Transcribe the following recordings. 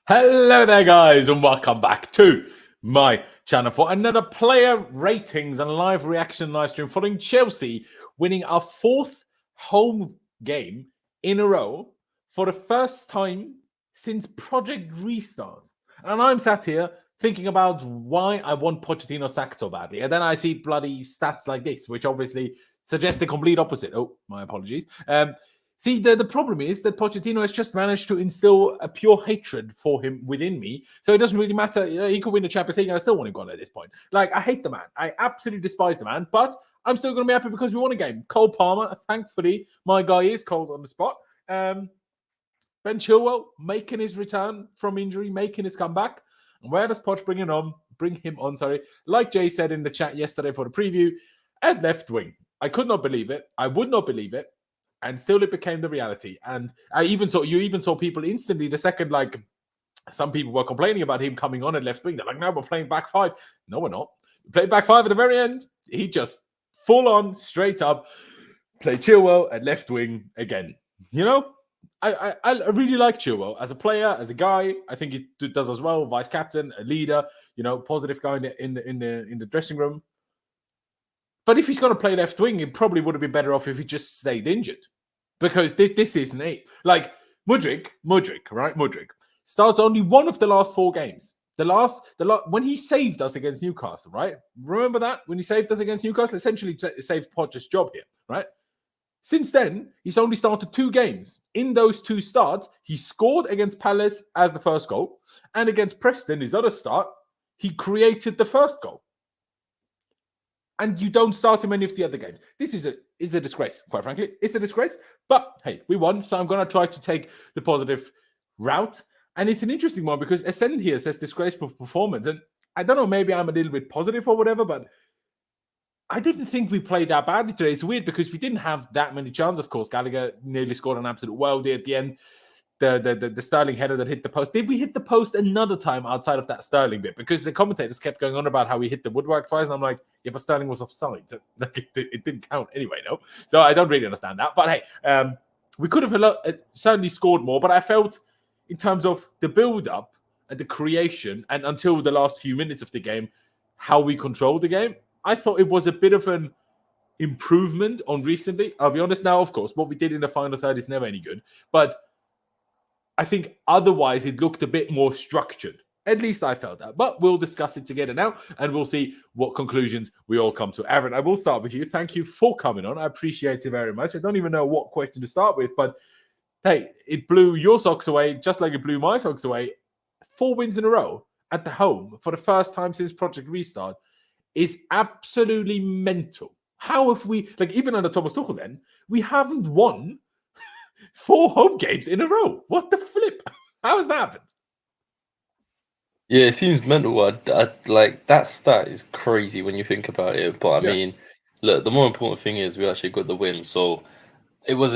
Hello there, guys, and welcome back to my channel for another player ratings and live reaction live stream following Chelsea winning our fourth home game in a row for the first time since Project Restart. And I'm sat here thinking about why I want Pochettino sacked so badly. And then I see bloody stats like this, which obviously suggest the complete opposite. Oh, my apologies. See, the problem is that Pochettino has just managed to instill a pure hatred for him within me. So it doesn't really matter. You know, he could win the Champions League and I still want him gone at this point. Like, I hate the man. I absolutely despise the man. But I'm still going to be happy because we won a game. Cole Palmer, thankfully, my guy is cold on the spot. Ben Chilwell making his return from injury, making his comeback. And where does Poch bring him on? Like Jay said in the chat yesterday for the preview, at left wing. I could not believe it. I would not believe it. And still it became the reality. And you even saw people instantly the second, like, some people were complaining about him coming on at left wing. They're like, no, we're playing back five. No, we're not. We played back five at the very end. He just full on, straight up, played Chilwell at left wing again. You know, I really like Chilwell as a player, as a guy. I think he does as well. Vice captain, a leader, you know, positive guy in the dressing room. But if he's going to play left wing, it probably would have been better off if he just stayed injured. Because this isn't it. Like, Mudryk, right? Mudryk starts only one of the last four games. When he saved us against Newcastle, right? Remember that? When he saved us against Newcastle, essentially saved Poch's job here, right? Since then, he's only started two games. In those two starts, he scored against Palace as the first goal. And against Preston, his other start, he created the first goal. And you don't start him any of the other games. This is a disgrace, quite frankly. It's a disgrace. But hey, we won. So I'm going to try to take the positive route. And it's an interesting one because Ascend here says disgraceful performance. And I don't know, maybe I'm a little bit positive or whatever, but I didn't think we played that badly today. It's weird because we didn't have that many chances, of course. Gallagher nearly scored an absolute worldie at the end. The Sterling header that hit the post. Did we hit the post another time outside of that Sterling bit? Because the commentators kept going on about how we hit the woodwork twice, and I'm like, yeah, but Sterling was offside, so it didn't count anyway, no? So I don't really understand that. But hey, we could have certainly scored more, but I felt in terms of the build-up and the creation, and until the last few minutes of the game, how we controlled the game, I thought it was a bit of an improvement on recently. I'll be honest now, of course, what we did in the final third is never any good, but I think otherwise it looked a bit more structured. At least I felt that. But we'll discuss it together now, and we'll see what conclusions we all come to. Aaron, I will start with you. Thank you for coming on. I appreciate it very much. I don't even know what question to start with, but hey, it blew your socks away just like it blew my socks away. 4 wins in a row at the home for the first time since Project Restart is absolutely mental. How have we, like, even under Thomas Tuchel then, we haven't won 4 home games in a row. What the flip? How has that happened? Yeah, it seems mental. Like, that stat is crazy when you think about it. But I mean, look, the more important thing is we actually got the win. So we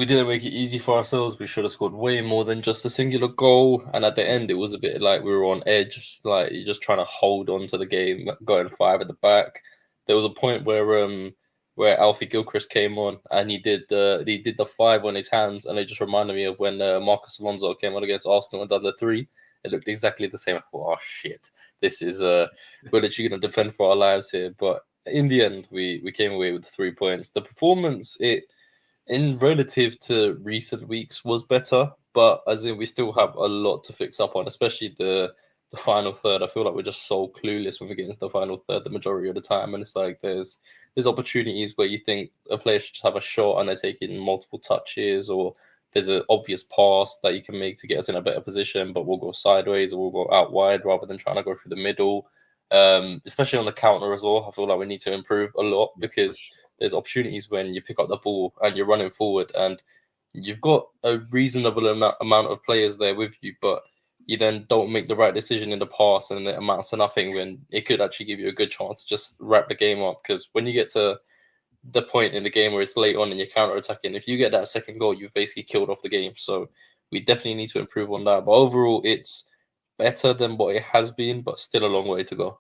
didn't make it easy for ourselves. We should have scored way more than just a singular goal. And at the end, it was a bit like we were on edge, like you're just trying to hold on to the game, going 5 at the back. There was a point where Alfie Gilchrist came on and he did the 5 on his hands, and it just reminded me of when Marcus Alonso came on against Arsenal and done the 3. It looked exactly the same. I thought, oh shit, this is we're literally gonna defend for our lives here. But in the end, we came away with 3 points. The performance, in relative to recent weeks, was better, but as in we still have a lot to fix up on, especially the final third. I feel like we're just so clueless when we get into the final third the majority of the time, and it's like there's opportunities where you think a player should just have a shot and they're taking multiple touches, or there's an obvious pass that you can make to get us in a better position, but we'll go sideways or we'll go out wide rather than trying to go through the middle. Especially on the counter as well, I feel like we need to improve a lot because there's opportunities when you pick up the ball and you're running forward and you've got a reasonable amount of players there with you, but you then don't make the right decision in the pass and it amounts to nothing when it could actually give you a good chance to just wrap the game up. Because when you get to the point in the game where it's late on and you're counter-attacking, if you get that second goal, you've basically killed off the game. So we definitely need to improve on that. But overall, it's better than what it has been, but still a long way to go.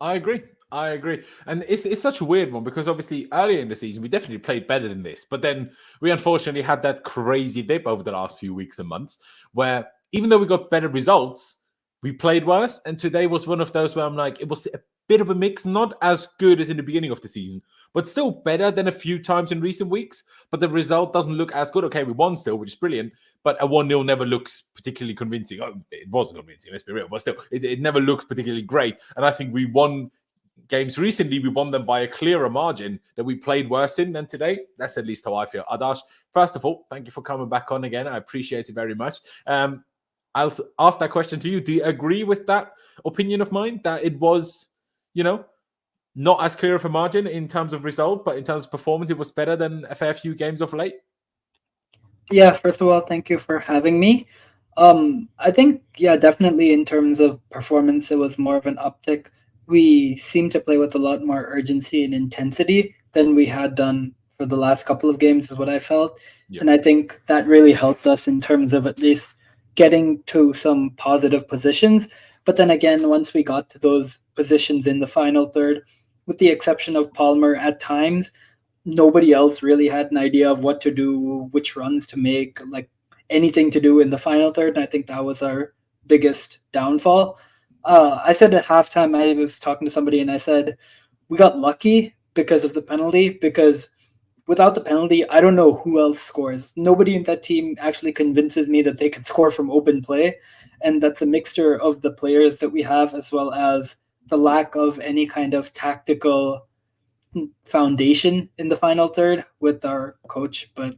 I agree. And it's such a weird one because obviously earlier in the season, we definitely played better than this. But then we unfortunately had that crazy dip over the last few weeks and months where even though we got better results, we played worse. And today was one of those where I'm like, it was a bit of a mix, not as good as in the beginning of the season, but still better than a few times in recent weeks. But the result doesn't look as good. Okay, we won still, which is brilliant, but a 1-0 never looks particularly convincing. Oh, it wasn't convincing, let's be real, but still, it never looks particularly great. And I think we won games recently, we won them by a clearer margin that we played worse in than today. That's at least how I feel. Adash, first of all, thank you for coming back on again. I appreciate it very much. I'll ask that question to you. Do you agree with that opinion of mine, that it was, not as clear of a margin in terms of result, but in terms of performance, it was better than a fair few games of late? Yeah, first of all, thank you for having me. I think, definitely in terms of performance, it was more of an uptick. We seem to play with a lot more urgency and intensity than we had done for the last couple of games, is what I felt. Yeah. And I think that really helped us in terms of at least getting to some positive positions. But then again, once we got to those positions in the final third, with the exception of Palmer at times, nobody else really had an idea of what to do, which runs to make, like anything to do in the final third. And I think that was our biggest downfall. I said at halftime, I was talking to somebody and I said, we got lucky because of the penalty, because without the penalty, I don't know who else scores. Nobody in that team actually convinces me that they can score from open play. And that's a mixture of the players that we have, as well as the lack of any kind of tactical foundation in the final third with our coach. But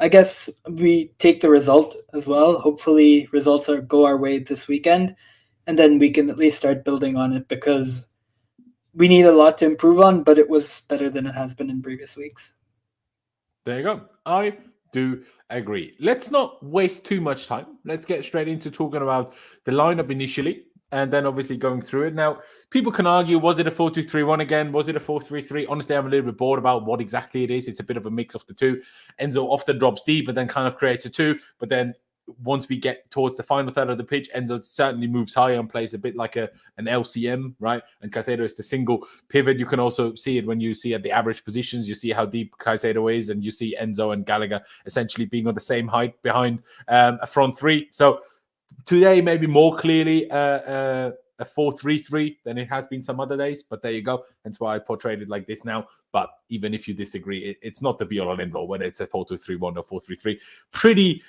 I guess we take the result as well. Hopefully results go our way this weekend, and then we can at least start building on it, because we need a lot to improve on, but it was better than it has been in previous weeks. There you go. I do agree. Let's not waste too much time. Let's get straight into talking about the lineup initially, and then obviously going through it. Now, people can argue, was it a 4-2-3-1 again? Was it a 4-3-3? Honestly, I'm a little bit bored about what exactly it is. It's a bit of a mix of the two. Enzo often drops deep, but then kind of creates a two. But then once we get towards the final third of the pitch, Enzo certainly moves higher and plays a bit like an LCM, right? And Caicedo is the single pivot. You can also see it when you see at the average positions. You see how deep Caicedo is, and you see Enzo and Gallagher essentially being on the same height behind a front three. So today, maybe more clearly a 4-3-3 than it has been some other days, but there you go. That's why I portrayed it like this now. But even if you disagree, it's not the be-all and end-all whether it's a 4-2-3-1 or 4-3-3. Pretty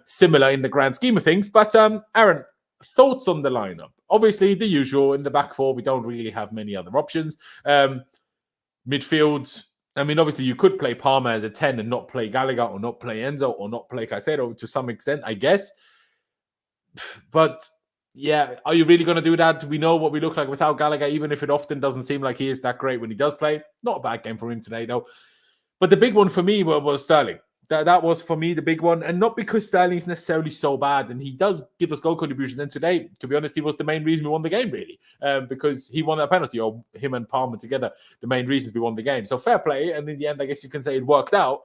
similar in the grand scheme of things. But Aaron, thoughts on the lineup? Obviously, the usual. In the back four, we don't really have many other options. Midfield, I mean, obviously, you could play Palmer as a 10 and not play Gallagher, or not play Enzo, or not play Caicedo to some extent, I guess. But yeah, are you really going to do that? Do we know what we look like without Gallagher, even if it often doesn't seem like he is that great when he does play? Not a bad game for him today, though. But the big one for me was Sterling. That was, for me, the big one. And not because Sterling's necessarily so bad, and he does give us goal contributions. And today, to be honest, he was the main reason we won the game, really, because he won that penalty, or him and Palmer together, the main reasons we won the game. So fair play. And in the end, I guess you can say it worked out.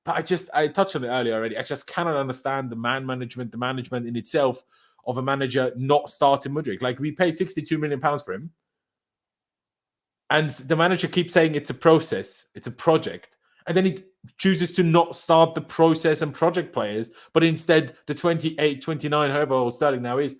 But I touched on it earlier already. I just cannot understand the management in itself of a manager not starting Mudryk. Like, we paid £62 million for him. And the manager keeps saying it's a process, it's a project. And then he chooses to not start the process and project players, but instead the 28, 29, however old Sterling now is,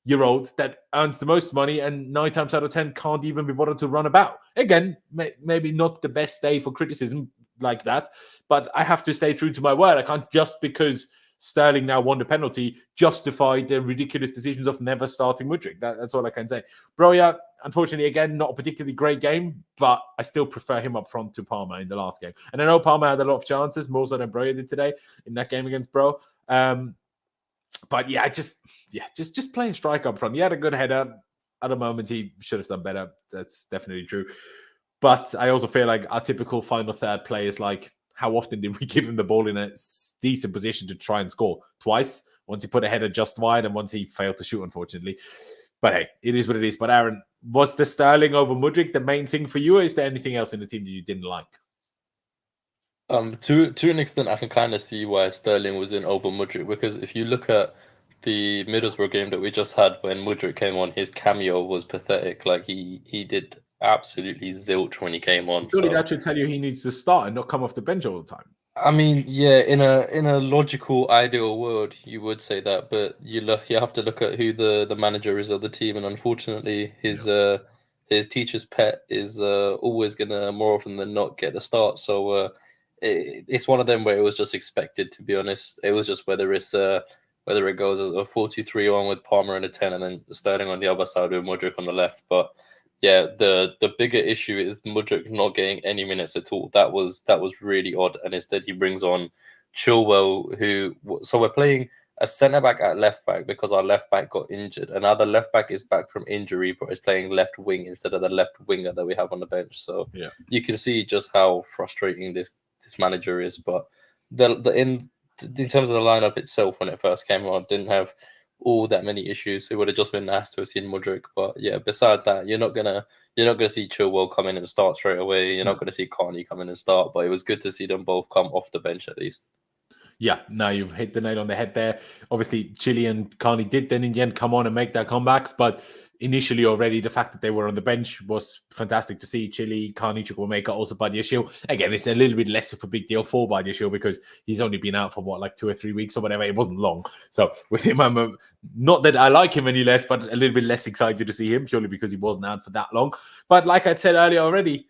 year old, that earns the most money and 9 times out of 10 can't even be bothered to run about. Again, maybe not the best day for criticism like that, but I have to stay true to my word. I can't, just because Sterling now won the penalty, justify the ridiculous decisions of never starting Mudryk. That's all I can say. Broja, unfortunately, again, not a particularly great game, but I still prefer him up front to Palmer in the last game. And I know Palmer had a lot of chances, more so than Broja did today in that game against Bro. But yeah, just play a striker up front. He had a good header. At the moment, he should have done better. That's definitely true. But I also feel like our typical final third play is like, how often did we give him the ball in a decent position to try and score? Twice. Once he put a header just wide, and once he failed to shoot, unfortunately. But hey, it is what it is. But Aaron, was the Sterling over Mudryk the main thing for you, or is there anything else in the team that you didn't like? To an extent, I can kind of see why Sterling was in over Mudryk, because if you look at the Middlesbrough game that we just had, when Mudryk came on, his cameo was pathetic. Like, he did absolutely zilch when he came on. Surely that should tell you he needs to start and not come off the bench all the time. I mean, yeah, in a logical, ideal world, you would say that, but you have to look at who the manager is of the team, and unfortunately, his teacher's pet is always gonna more often than not get the start. So it's one of them where it was just expected. To be honest, it was just whether it goes as a 4-2-3-1 with Palmer and a 10, and then Sterling on the other side with Mudryk on the left, but. Yeah, the bigger issue is Mudryk not getting any minutes at all. That was really odd, and instead he brings on Chilwell, so we're playing a centre back at left back because our left back got injured, and now the left back is back from injury, but is playing left wing instead of the left winger that we have on the bench. So you can see just how frustrating this manager is. But in terms of the lineup itself, when it first came on, didn't have all that many issues. It would have just been nice to have seen Mudryk. But yeah, besides that, you're not gonna see Chilwell come in and start straight away. You're not gonna see Carney come in and start. But it was good to see them both come off the bench at least. Yeah, no, you've hit the nail on the head there. Obviously, Chile and Carney did then in the end come on and make their comebacks, but initially already the fact that they were on the bench was fantastic to see. Chile, Carney, Chukwuemeka, also Badiashile. Again, it's a little bit less of a big deal for Badiashile because he's only been out for like 2 or 3 weeks or whatever. It wasn't long. So with him, I'm not that I like him any less, but a little bit less excited to see him purely because he wasn't out for that long. But like I said earlier already,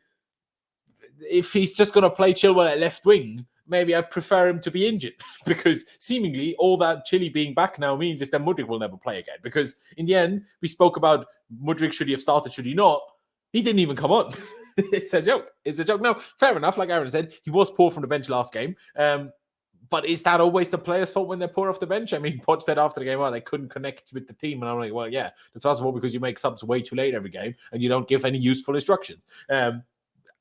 if he's just going to play Chilwell at left wing, maybe I prefer him to be injured because seemingly all that Chile being back now means is that Mudryk will never play again. Because in the end, we spoke about Mudryk, should he have started, should he not? He didn't even come on. It's a joke. It's a joke. No, fair enough. Like Aaron said, he was poor from the bench last game. But is that always the players' fault when they're poor off the bench? I mean, Poch said after the game, well, they couldn't connect with the team. And I'm like, well, yeah, that's first of all because you make subs way too late every game and you don't give any useful instructions.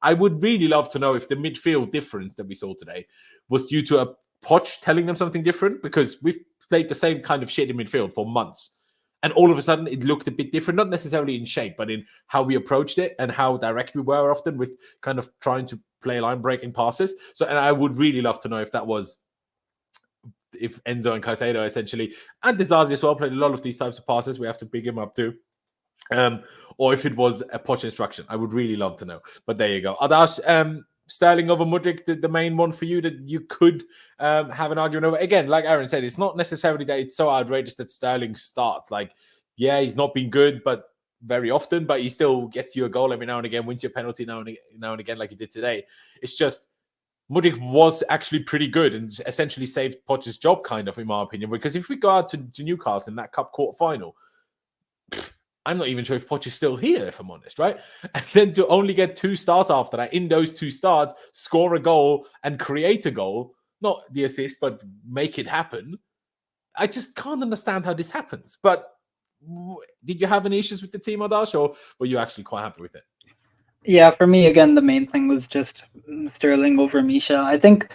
I would really love to know if the midfield difference that we saw today was due to a Poch telling them something different, because we've played the same kind of shit in midfield for months. And all of a sudden, it looked a bit different, not necessarily in shape, but in how we approached it and how direct we were often with kind of trying to play line-breaking passes. So, and I would really love to know if that was, if Enzo and Caicedo essentially, and Disasi as well, played a lot of these types of passes. We have to big him up too. Or if it was a Poch instruction. I would really love to know. But there you go. Adash, Sterling over Mudryk, the main one for you that you could have an argument over. Again, like Aaron said, it's not necessarily that it's so outrageous that Sterling starts. Like, yeah, he's not been good, but very often, but he still gets you a goal every now and again, wins your penalty now and again, like he did today. It's just Mudryk was actually pretty good and essentially saved Poch's job, kind of, in my opinion. Because if we go out to Newcastle in that cup quarter final, I'm not even sure if Poch is still here, if I'm honest, right? And then to only get 2 starts after that, in those 2 starts, score a goal and create a goal, not the assist, but make it happen. I just can't understand how this happens. But did you have any issues with the team, Adash, or were you actually quite happy with it? Yeah, for me, again, the main thing was just Sterling over Misha. I think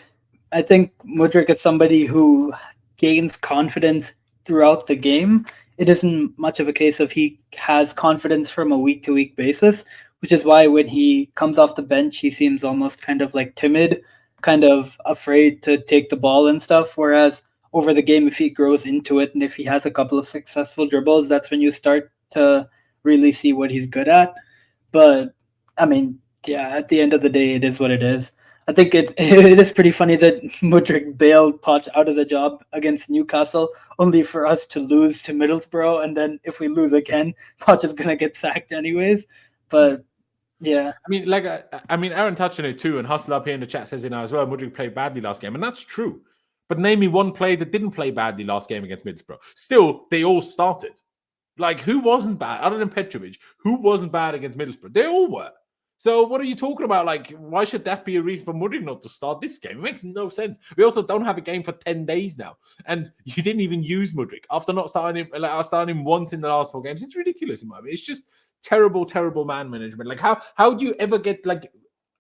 Mudryk is somebody who gains confidence throughout the game. It isn't much of a case of he has confidence from a week-to-week basis, which is why when he comes off the bench, he seems almost kind of like timid, kind of afraid to take the ball and stuff. Whereas over the game, if he grows into it and if he has a couple of successful dribbles, that's when you start to really see what he's good at. But I mean, yeah, at the end of the day, it is what it is. I think it is pretty funny that Mudryk bailed Poch out of the job against Newcastle, only for us to lose to Middlesbrough. And then if we lose again, Poch is going to get sacked anyways. But yeah. I mean, Aaron touched on it too, and Hustle up here in the chat says it now as well. Mudryk played badly last game, and that's true. But name me one player that didn't play badly last game against Middlesbrough. Still, they all started. Like, who wasn't bad? Other than Petrovic, who wasn't bad against Middlesbrough? They all were. So what are you talking about? Like, why should that be a reason for Mudryk not to start this game? It makes no sense. We also don't have a game for 10 days now. And you didn't even use Mudryk after not starting him, starting him once in the last 4 games. It's ridiculous in my opinion. It's just terrible, terrible man management. Like, how do you ever get, like,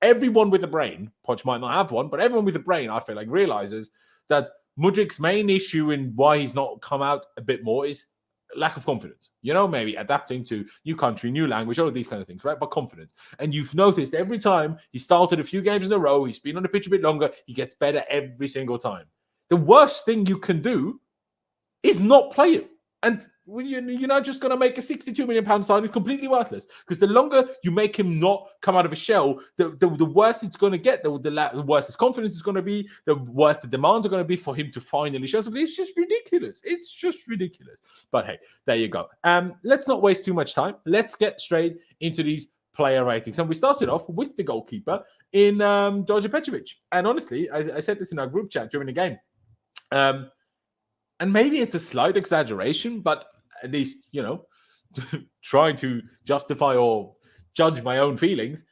everyone with a brain, Poch might not have one, but everyone with a brain, I feel like, realizes that Mudryk's main issue in why he's not come out a bit more is lack of confidence, maybe adapting to new country, new language, all of these kind of things, right? But confidence. And you've noticed every time he started a few games in a row, he's been on the pitch a bit longer, he gets better every single time. The worst thing you can do is not play him. And you're not just going to make a £62 million sign. It's completely worthless because the longer you make him not come out of a shell, the worse it's going to get. The worse his confidence is going to be. The worse the demands are going to be for him to finally show something. It's just ridiculous. It's just ridiculous. But hey, there you go. Let's not waste too much time. Let's get straight into these player ratings. And we started off with the goalkeeper in Georgia Petrovic. And honestly, I said this in our group chat during the game. And maybe it's a slight exaggeration, but at least, trying to justify or judge my own feelings,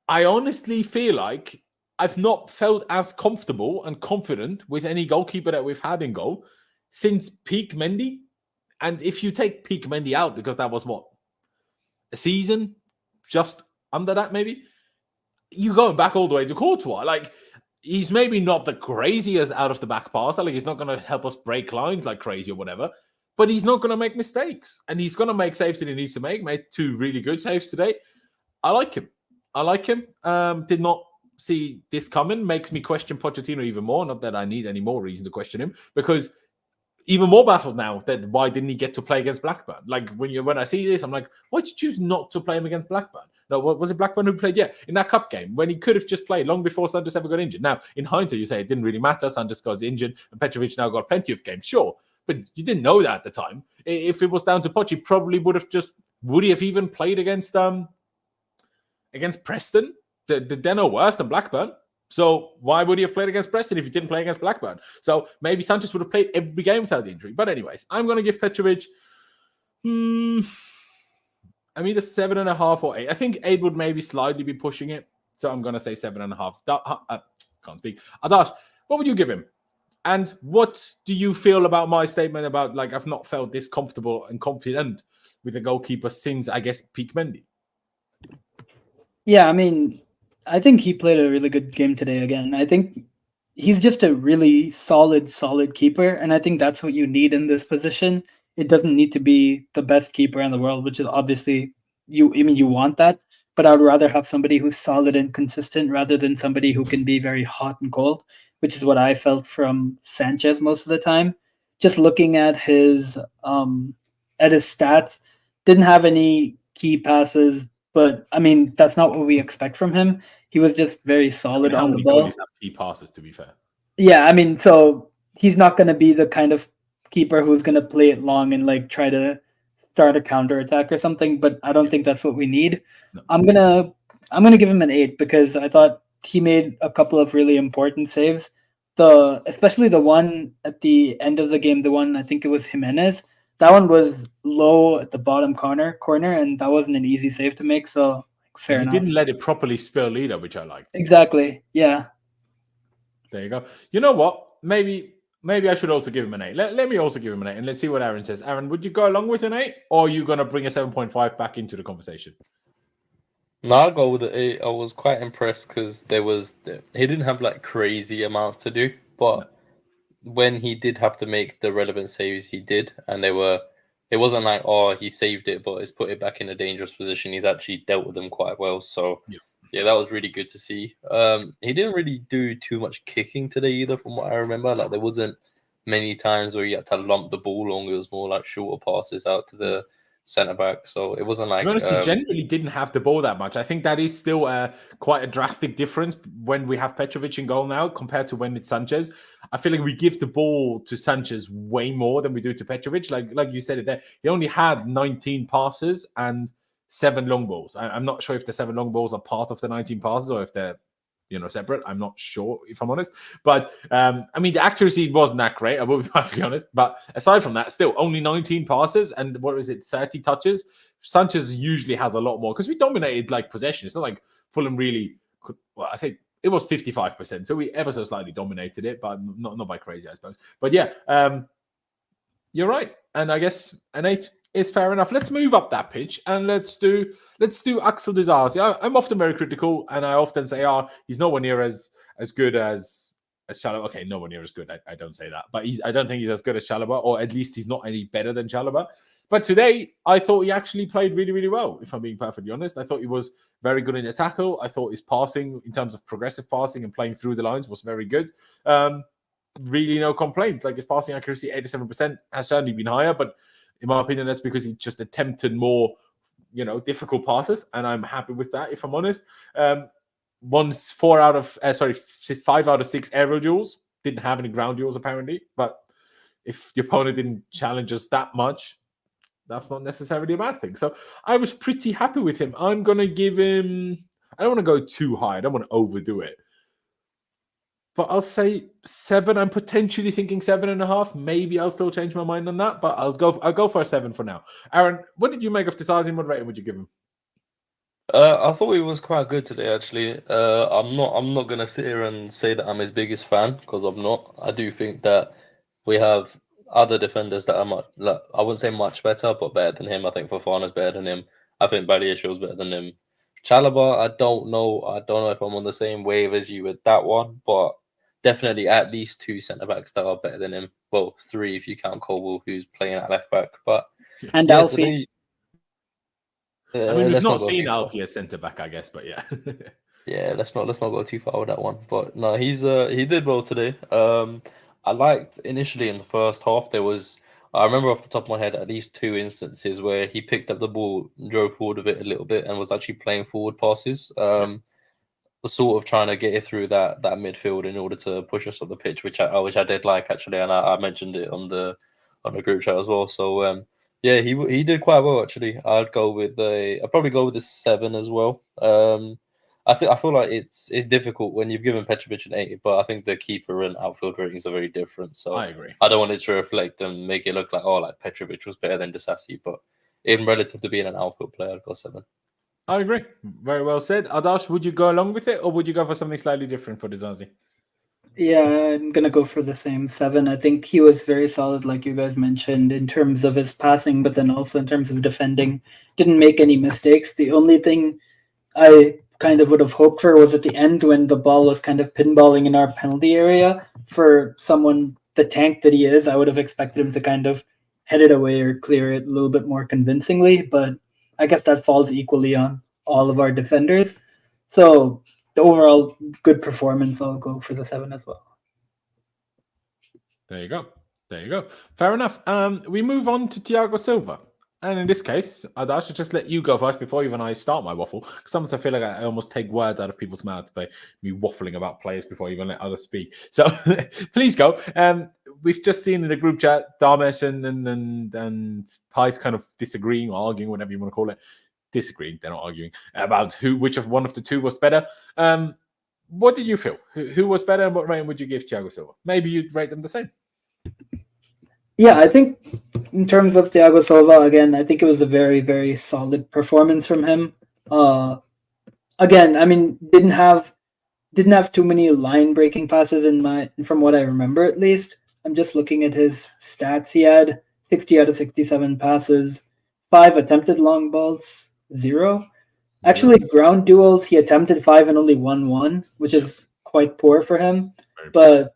I honestly feel like I've not felt as comfortable and confident with any goalkeeper that we've had in goal since peak Mendy. And if you take peak Mendy out, because that was a season, just under that maybe, you going back all the way to Courtois. Like, he's maybe not the craziest out of the back passer. Like, he's not going to help us break lines like crazy or whatever, but he's not going to make mistakes. And he's going to make saves that he needs to make. Made 2 really good saves today. I like him. Did not see this coming. Makes me question Pochettino even more. Not that I need any more reason to question him, because even more baffled now that why didn't he get to play against Blackburn? Like, when I see this, I'm like, why did you choose not to play him against Blackburn? No, was it Blackburn who played? Yeah, in that cup game when he could have just played long before Sanchez ever got injured. Now, in hindsight, you say it didn't really matter. Sanchez got injured and Petrovic now got plenty of games. Sure, but you didn't know that at the time. If it was down to Poch, he probably would he have even played against Preston? They're no worse than Blackburn. So why would he have played against Preston if he didn't play against Blackburn? So maybe Sanchez would have played every game without the injury. But anyways, I'm going to give Petrovic, I'm either 7.5 or 8. I think 8 would maybe slightly be pushing it. So I'm going to say 7.5. Can't speak. Adash, what would you give him? And what do you feel about my statement about, like, I've not felt this comfortable and confident with the goalkeeper since, I guess, peak Mendy? Yeah, I mean, I think he played a really good game today again. I think he's just a really solid keeper. And I think that's what you need in this position. It doesn't need to be the best keeper in the world, which is obviously, you want that. But I would rather have somebody who's solid and consistent rather than somebody who can be very hot and cold, which is what I felt from Sanchez most of the time. Just looking at his stats, didn't have any key passes, but I mean, that's not what we expect from him. He was just very solid on the ball. Have key passes, to be fair. Yeah, I mean, so he's not going to be the kind of keeper who's going to play it long and like try to start a counter attack or something, but I don't think that's what we need. No. I'm gonna give him an 8 because I thought he made a couple of really important saves. Especially the one at the end of the game, the one I think it was Jimenez. That one was low at the bottom corner, and that wasn't an easy save to make. So fair enough. He didn't let it properly spill either, which I liked. Exactly. Yeah. There you go. You know what? Maybe I should also give him an 8. Let me also give him an 8, and let's see what Aaron says. Aaron, would you go along with an 8, or are you going to bring a 7.5 back into the conversation? No, I'll go with the 8. I was quite impressed because he didn't have like crazy amounts to do, but when he did have to make the relevant saves, he did, and it wasn't like, oh, he saved it, but it's put it back in a dangerous position. He's actually dealt with them quite well. So yeah, that was really good to see. He didn't really do too much kicking today either, from what I remember. Like, there wasn't many times where he had to lump the ball long. It was more like shorter passes out to the centre back. So it wasn't like. Honestly, he generally didn't have the ball that much. I think that is still quite a drastic difference when we have Petrovic in goal now compared to when it's Sanchez. I feel like we give the ball to Sanchez way more than we do to Petrovic. Like you said it there, he only had 19 passes and 7 long balls. I'm not sure if the 7 long balls are part of the 19 passes or if they're separate. I'm not sure, if I'm honest. But I mean, the accuracy wasn't that great, I will be perfectly honest. But aside from that, still only 19 passes and 30 touches. Sanchez usually has a lot more because we dominated like possession. It's not like Fulham really could. Well, I say it was 55%, so we ever so slightly dominated it, but not by crazy, I suppose. But yeah, you're right, and I guess an 8 is fair enough. Let's move up that pitch and let's do Axel Disasi. I'm often very critical, and I often say, he's nowhere near as good as Chalobah. Okay, nowhere near as good. I don't say that, but I don't think he's as good as Chalobah, or at least he's not any better than Chalobah. But today, I thought he actually played really, really well, if I'm being perfectly honest. I thought he was very good in the tackle. I thought his passing, in terms of progressive passing and playing through the lines, was very good. really no complaints. Like his passing accuracy, 87%, has certainly been higher, but in my opinion, that's because he just attempted more, difficult passes, and I'm happy with that, if I'm honest. Once 5 out of 6 aerial duels, didn't have any ground duels apparently, but if the opponent didn't challenge us that much, that's not necessarily a bad thing. So I was pretty happy with him. I'm going to give him, I don't want to go too high. I don't want to overdo it. But I'll say 7. I'm potentially thinking 7.5. Maybe I'll still change my mind on that, but I'll go for a 7 for now. Aaron, what did you make of Disasi? What rating would you give him? I thought he was quite good today, actually. I'm not gonna sit here and say that I'm his biggest fan, because I'm not. I do think that we have other defenders that are I wouldn't say much better, but better than him. I think Fofana's better than him. I think Badiasho's better than him. Chalobah, I don't know if I'm on the same wave as you with that one, but definitely at least 2 centre-backs that are better than him. Well, 3 if you count Colwell, who's playing at left-back. But and Alfie. We've not seen Alfie at centre-back, I guess, but yeah. Yeah, let's not go too far with that one. But no, he did well today. I liked initially in the first half, I remember off the top of my head at least 2 instances where he picked up the ball, drove forward with it a little bit, and was actually playing forward passes. Was sort of trying to get it through that midfield in order to push us up the pitch, which I did like actually, and I mentioned it on the group chat as well. So yeah, he did quite well actually. I'd probably go with a 7 as well. I feel like it's difficult when you've given Petrovic an 8, but I think the keeper and outfield ratings are very different. So I agree. I don't want it to reflect and make it look like Petrovic was better than Disasi, but in relative to being an outfield player, I'd go 7. I agree. Very well said. Adash, would you go along with it, or would you go for something slightly different for Disasi? Yeah, I'm going to go for the same 7. I think he was very solid, like you guys mentioned, in terms of his passing, but then also in terms of defending. Didn't make any mistakes. The only thing I kind of would have hoped for was at the end when the ball was kind of pinballing in our penalty area. For someone, the tank that he is, I would have expected him to kind of head it away or clear it a little bit more convincingly, but I guess that falls equally on all of our defenders. So the overall good performance, I'll go for the 7 as well. There you go. Fair enough. We move on to Thiago Silva. And in this case, I should just let you go first before even I start my waffle. Because sometimes I feel like I almost take words out of people's mouths by me waffling about players before I even let others speak. So please go. We've just seen in the group chat, Damesh and Pies kind of disagreeing or arguing, whatever you want to call it. Disagreeing, they're not arguing, about which of one of the two was better. What did you feel? Who was better, and what rating would you give Thiago Silva? Maybe you'd rate them the same. Yeah, I think in terms of Thiago Silva, again, I think it was a very, very solid performance from him. Again, I mean, didn't have too many line-breaking passes from what I remember at least. I'm just looking at his stats. He had 60 out of 67 passes, 5 attempted long balls, 0. Actually, ground duels, he attempted 5 and only won 1, which is quite poor for him. But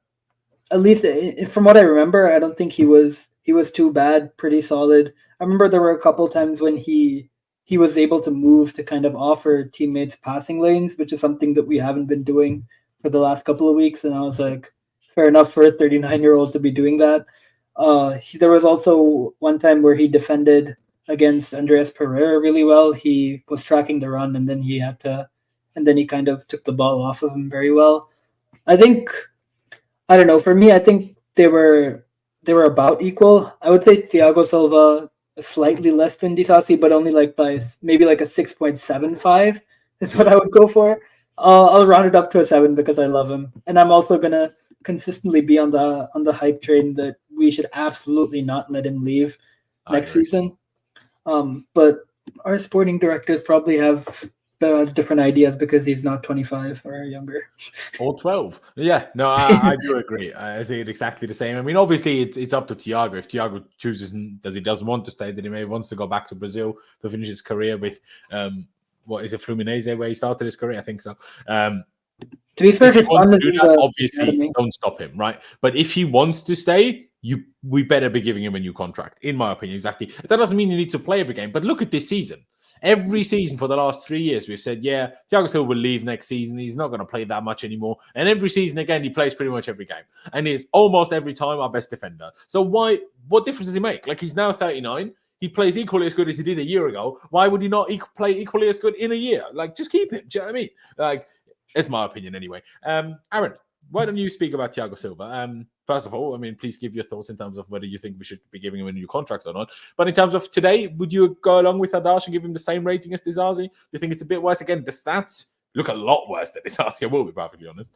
at least from what I remember, I don't think he was too bad, pretty solid. I remember there were a couple times when he was able to move to kind of offer teammates passing lanes, which is something that we haven't been doing for the last couple of weeks. And I was like, fair enough for a 39-year-old to be doing that. There was also one time where he defended against Andreas Pereira really well. He was tracking the run, and then he kind of took the ball off of him very well. I don't know. For me, I think they were about equal. I would say Thiago Silva slightly less than Disasi, but only by maybe a 6.75 is what I would go for. I'll round it up to a 7 because I love him, and I'm also gonna consistently be on the hype train that we should absolutely not let him leave next season. But our sporting directors probably have different ideas because he's not 25 or younger. Or 12. Yeah, no, I do agree. I see it exactly the same. I mean, obviously, it's up to Thiago. If Thiago chooses that he doesn't want to stay, then he maybe wants to go back to Brazil to finish his career with, what is it, Fluminense, where he started his career? I think so. To be fair, his son is obviously academy. Don't stop him, right? But if he wants to stay, we better be giving him a new contract, in my opinion. Exactly. That doesn't mean you need to play every game, but look at this season. Every season for the last 3 years, we've said, yeah, Thiago Silva will leave next season. He's not going to play that much anymore. And every season again, he plays pretty much every game. And he's almost every time our best defender. So what difference does he make? Like, he's now 39. He plays equally as good as he did a year ago. Why would he not play equally as good in a year? Like, just keep him. Do you know what I mean? Like, it's my opinion anyway. Aaron, why don't you speak about Thiago Silva? First of all, I mean, please give your thoughts in terms of whether you think we should be giving him a new contract or not. But in terms of today, would you go along with Hadash and give him the same rating as Disasi? Do you think it's a bit worse? Again, the stats look a lot worse than Disasi, I will be perfectly honest.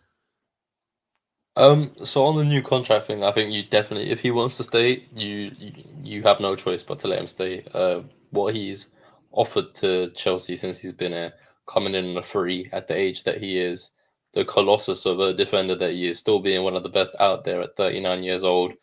So on the new contract thing, I think you definitely, if he wants to stay, you have no choice but to let him stay. What he's offered to Chelsea since he's been here, coming in on a free at the age that he is, the colossus of a defender that he is, still being one of the best out there at 39 years old,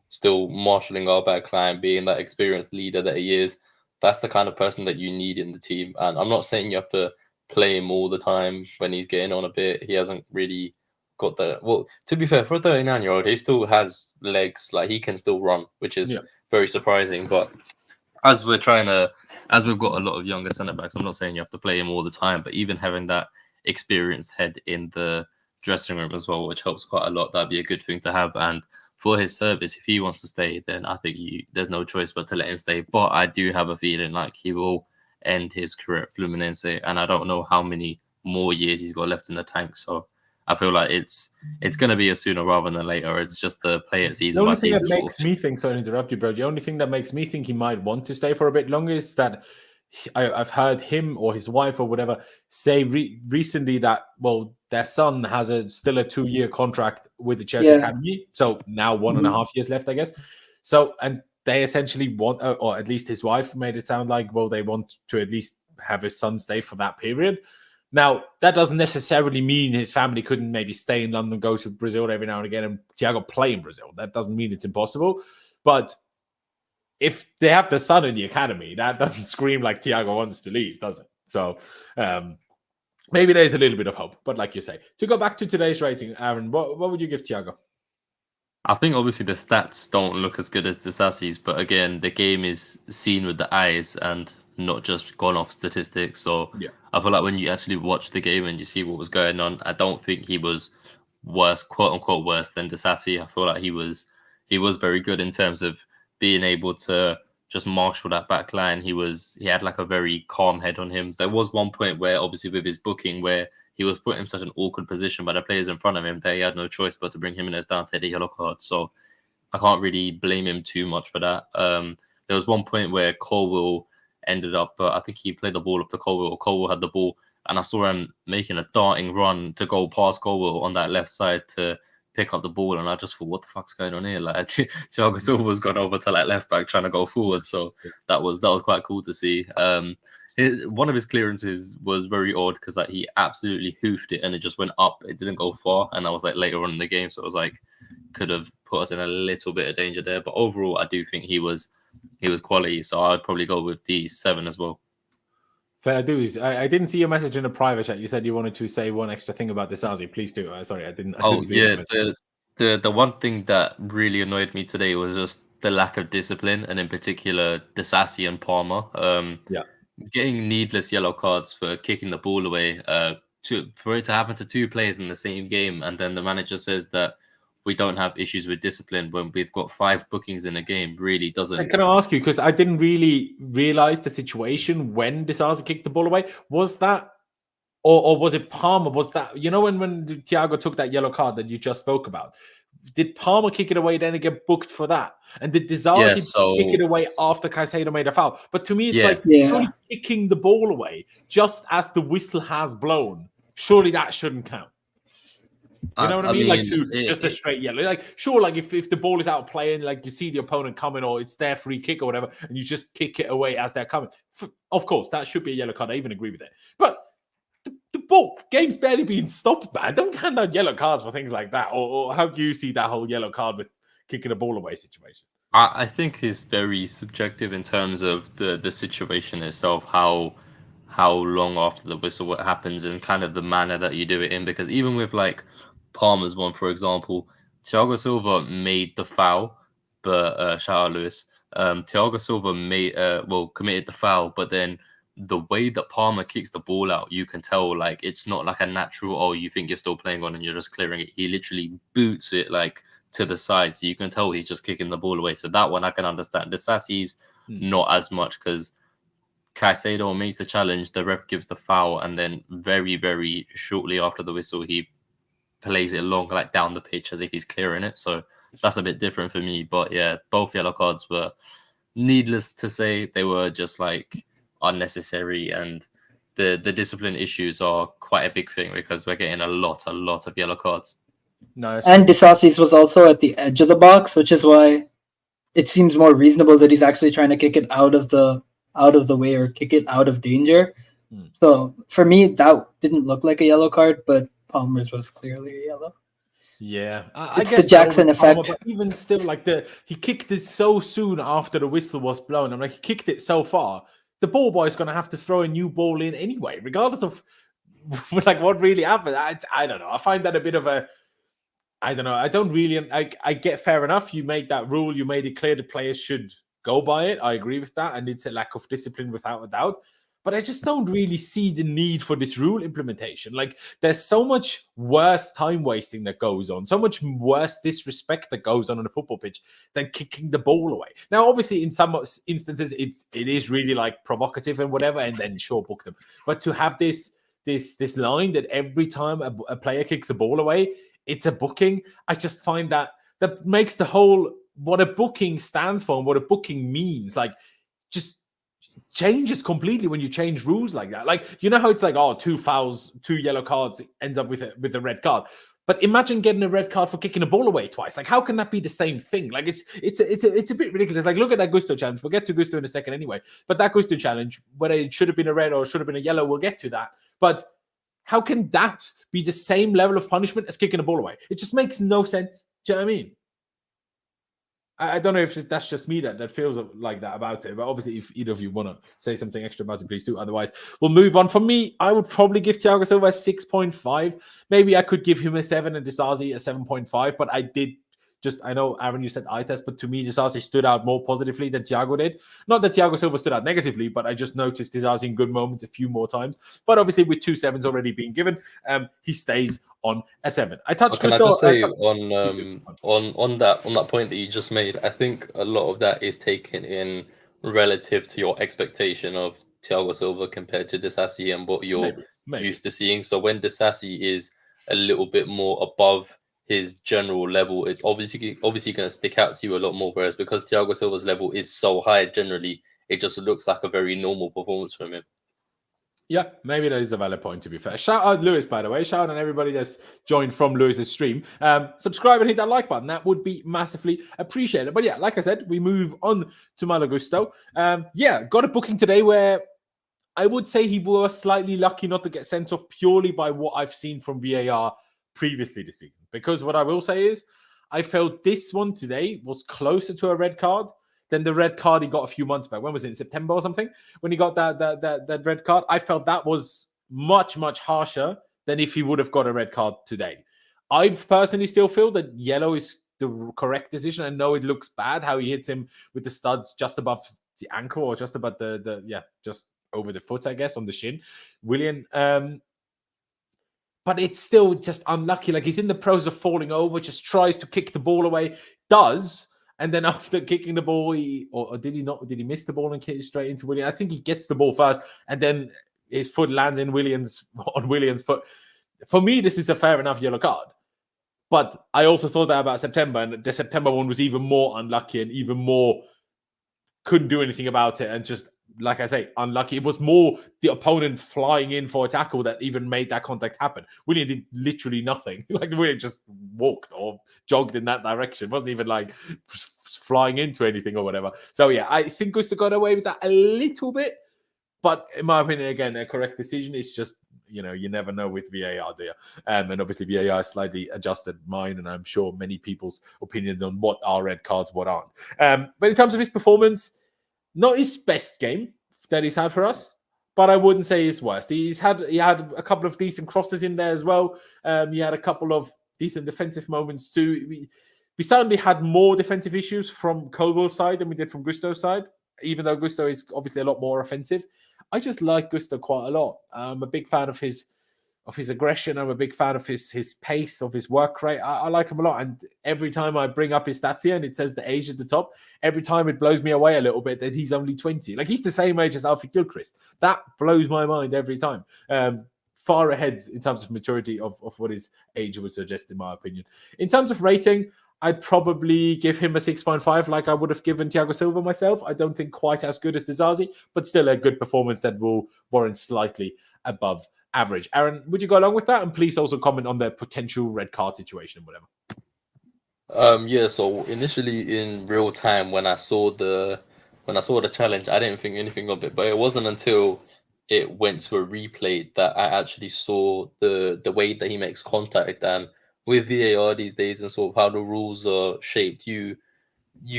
still marshalling our back line, being that experienced leader that he is. That's the kind of person that you need in the team. And I'm not saying you have to play him all the time when he's getting on a bit. He hasn't really got the, well, to be fair, for a 39-year-old, he still has legs, like he can still run, which is very surprising. But as we've got a lot of younger centre backs, I'm not saying you have to play him all the time, but even having that experienced head in the dressing room as well, which helps quite a lot, that'd be a good thing to have. And for his service, if he wants to stay, then I think there's no choice but to let him stay. But I do have a feeling like he will end his career at Fluminense, and I don't know how many more years he's got left in the tank. So I feel like it's going to be a sooner rather than later. It's just to play it season by season. The only thing that makes me think, sorry to interrupt you, bro, the only thing that makes me think he might want to stay for a bit longer is that I've heard him or his wife or whatever say recently that, well, their son has still a 2-year contract with the Chelsea Academy. So now 1.5 years left, I guess. So, and they essentially want, or at least his wife made it sound like, well, they want to at least have his son stay for that period. Now, that doesn't necessarily mean his family couldn't maybe stay in London, go to Brazil every now and again, and Thiago play in Brazil. That doesn't mean it's impossible. But if they have the son in the academy, that doesn't scream like Thiago wants to leave, does it? So maybe there's a little bit of hope. But like you say, to go back to today's rating, Aaron, what would you give Thiago? I think obviously the stats don't look as good as Disasi's, but again, the game is seen with the eyes and not just gone off statistics. So I feel like when you actually watch the game and you see what was going on, I don't think he was worse, quote unquote, worse than Disasi. I feel like he was very good in terms of being able to just marshal that back line. He had like a very calm head on him. There was one point where obviously with his booking where he was put in such an awkward position by the players in front of him that he had no choice but to bring him in as down to the yellow card. So I can't really blame him too much for that. There was one point where Chilwell ended up, I think he played the ball up to Chilwell, or Chilwell had the ball, and I saw him making a darting run to go past Chilwell on that left side to pick up the ball, and I just thought, what the fuck's going on here? Like, Thiago Silva's gone over to like left back trying to go forward, so that was quite cool to see. One of his clearances was very odd because like he absolutely hoofed it and it just went up. It didn't go far, and that was like later on in the game, so it was like could have put us in a little bit of danger there. But overall, I do think he was quality, so I'd probably go with the 7 as well. Fair dues. I didn't see your message in the private chat. You said you wanted to say one extra thing about Disasi. Please do. Sorry, I didn't. The one thing that really annoyed me today was just the lack of discipline, and in particular, Disasi and Palmer. Getting needless yellow cards for kicking the ball away. For it to happen to 2 players in the same game, and then the manager says that we don't have issues with discipline when we've got 5 bookings in a game, really doesn't. Can I ask you, because I didn't really realize the situation when Disasi kicked the ball away. Was that, or was it Palmer? Was that, you know, when Thiago took that yellow card that you just spoke about, did Palmer kick it away then and get booked for that? And did Disasi kick it away after Caicedo made a foul? But to me, it's only kicking the ball away just as the whistle has blown. Surely that shouldn't count. You know what I mean? Like just a straight yellow. Like, sure, like if the ball is out of play and like you see the opponent coming or it's their free kick or whatever, and you just kick it away as they're coming. Of course, that should be a yellow card. I even agree with it. But the ball, game's barely being stopped, man. Don't hand out yellow cards for things like that. Or how do you see that whole yellow card with kicking the ball away situation? I think it's very subjective in terms of the situation itself, how long after the whistle what happens and kind of the manner that you do it in. Because even with like Palmer's one, for example, Thiago Silva made the foul, but shout out Lewis. Thiago Silva committed the foul, but then the way that Palmer kicks the ball out, you can tell like it's not like a natural, oh, you think you're still playing on and you're just clearing it. He literally boots it like to the side. So you can tell he's just kicking the ball away. So that one I can understand. The Sassi's not as much because Caicedo makes the challenge, the ref gives the foul, and then very, very shortly after the whistle, he plays it long, like down the pitch as if he's clearing it. So that's a bit different for me. But yeah, both yellow cards were, needless to say, they were just like unnecessary, and the discipline issues are quite a big thing because we're getting a lot of yellow cards. Nice. And Disasi's was also at the edge of the box, which is why it seems more reasonable that he's actually trying to kick it out of the way or kick it out of danger. So for me, that didn't look like a yellow card, but Palmer's was clearly a yellow. Yeah, I guess the Jackson effect. But even still, like he kicked this so soon after the whistle was blown. I'm like, he kicked it so far. The ball boy's going to have to throw a new ball in anyway, regardless of like what really happened. I don't know. I find that a bit of a, I don't know. I don't really. I get fair enough. You made that rule. You made it clear the players should go by it. I agree with that, and it's a lack of discipline without a doubt. But I just don't really see the need for this rule implementation. Like, there's so much worse time wasting that goes on, so much worse disrespect that goes on a football pitch than kicking the ball away. Now, obviously, in some instances, it is really like provocative and whatever, and then sure, book them. But to have this line that every time a player kicks a ball away, it's a booking. I just find that makes the whole what a booking stands for and what a booking means like just changes completely when you change rules like that. Like, you know how it's like, oh, 2 fouls, 2 yellow cards ends up with a red card. But imagine getting a red card for kicking a ball away twice. Like, how can that be the same thing? Like, it's a bit ridiculous. Like, look at that Gusto challenge. We'll get to Gusto in a second anyway. But that Gusto challenge, whether it should have been a red or should have been a yellow, we'll get to that. But how can that be the same level of punishment as kicking a ball away? It just makes no sense. Do you know what I mean? I don't know if that's just me that feels like that about it. But obviously, if either of you want to say something extra about it, please do. Otherwise, we'll move on. For me, I would probably give Thiago Silva a 6.5. Maybe I could give him a 7 and Disasi a 7.5. But I did I know, Aaron, you said eye test, but to me, Disasi stood out more positively than Thiago did. Not that Thiago Silva stood out negatively, but I just noticed Disasi in good moments a few more times. But obviously, with 2 sevens already being given, he stays on a 7. I touched. Can I just say on that point that you just made? I think a lot of that is taken in relative to your expectation of Thiago Silva compared to Disasi and what you're used to seeing. So when Disasi is a little bit more above his general level, it's obviously going to stick out to you a lot more. Whereas because Thiago Silva's level is so high, generally it just looks like a very normal performance from him. Yeah, maybe that is a valid point, to be fair. Shout out Lewis, by the way. Shout out on everybody that's joined from Lewis's stream. Subscribe and hit that like button. That would be massively appreciated. But yeah, like I said, we move on to Malo Gusto. Got a booking today where I would say he was slightly lucky not to get sent off purely by what I've seen from VAR previously this season. Because what I will say is, I felt this one today was closer to a red card than the red card he got a few months back. When was it, in September or something? When he got that red card, I felt that was much, much harsher than if he would have got a red card today. I personally still feel that yellow is the correct decision. I know it looks bad how he hits him with the studs just above the ankle or just about just over the foot, I guess, on the shin. Willian, but it's still just unlucky. Like, he's in the process of falling over, just tries to kick the ball away, does. And then after kicking the ball, or did he not? Did he miss the ball and kick it straight into Willian? I think he gets the ball first, and then his foot lands in Willian's foot. For me, this is a fair enough yellow card. But I also thought that about September, and the September one was even more unlucky and even more couldn't do anything about it, and just, like I say, unlucky. It was more the opponent flying in for a tackle that even made that contact happen. Willian did literally nothing. Like, Willian just walked or jogged in that direction. It wasn't even like flying into anything or whatever. So yeah, I think Gusto got away with that a little bit. But in my opinion, again, a correct decision. It's just, you never know with VAR there. And obviously VAR slightly adjusted mine, and I'm sure many people's opinions on what are red cards, what aren't. But in terms of his performance, not his best game that he's had for us, but I wouldn't say his worst. He had a couple of decent crosses in there as well. He had a couple of decent defensive moments too. We certainly had more defensive issues from Chilwell's side than we did from Gusto's side, even though Gusto is obviously a lot more offensive. I just like Gusto quite a lot. I'm a big fan of his aggression. I'm a big fan of his pace, of his work rate. I like him a lot. And every time I bring up his stats here and it says the age at the top, every time it blows me away a little bit that he's only 20. Like, he's the same age as Alfie Gilchrist. That blows my mind every time. Far ahead in terms of maturity of what his age would suggest, in my opinion. In terms of rating, I'd probably give him a 6.5 like I would have given Thiago Silva myself. I don't think quite as good as Dizazi, but still a good performance that will warrant slightly above average. Aaron, would you go along with that? And please also comment on the potential red card situation, whatever. Yeah, so initially in real time when I saw the challenge, I didn't think anything of it, but it wasn't until it went to a replay that I actually saw the way that he makes contact. And with VAR these days and sort of how the rules are shaped, you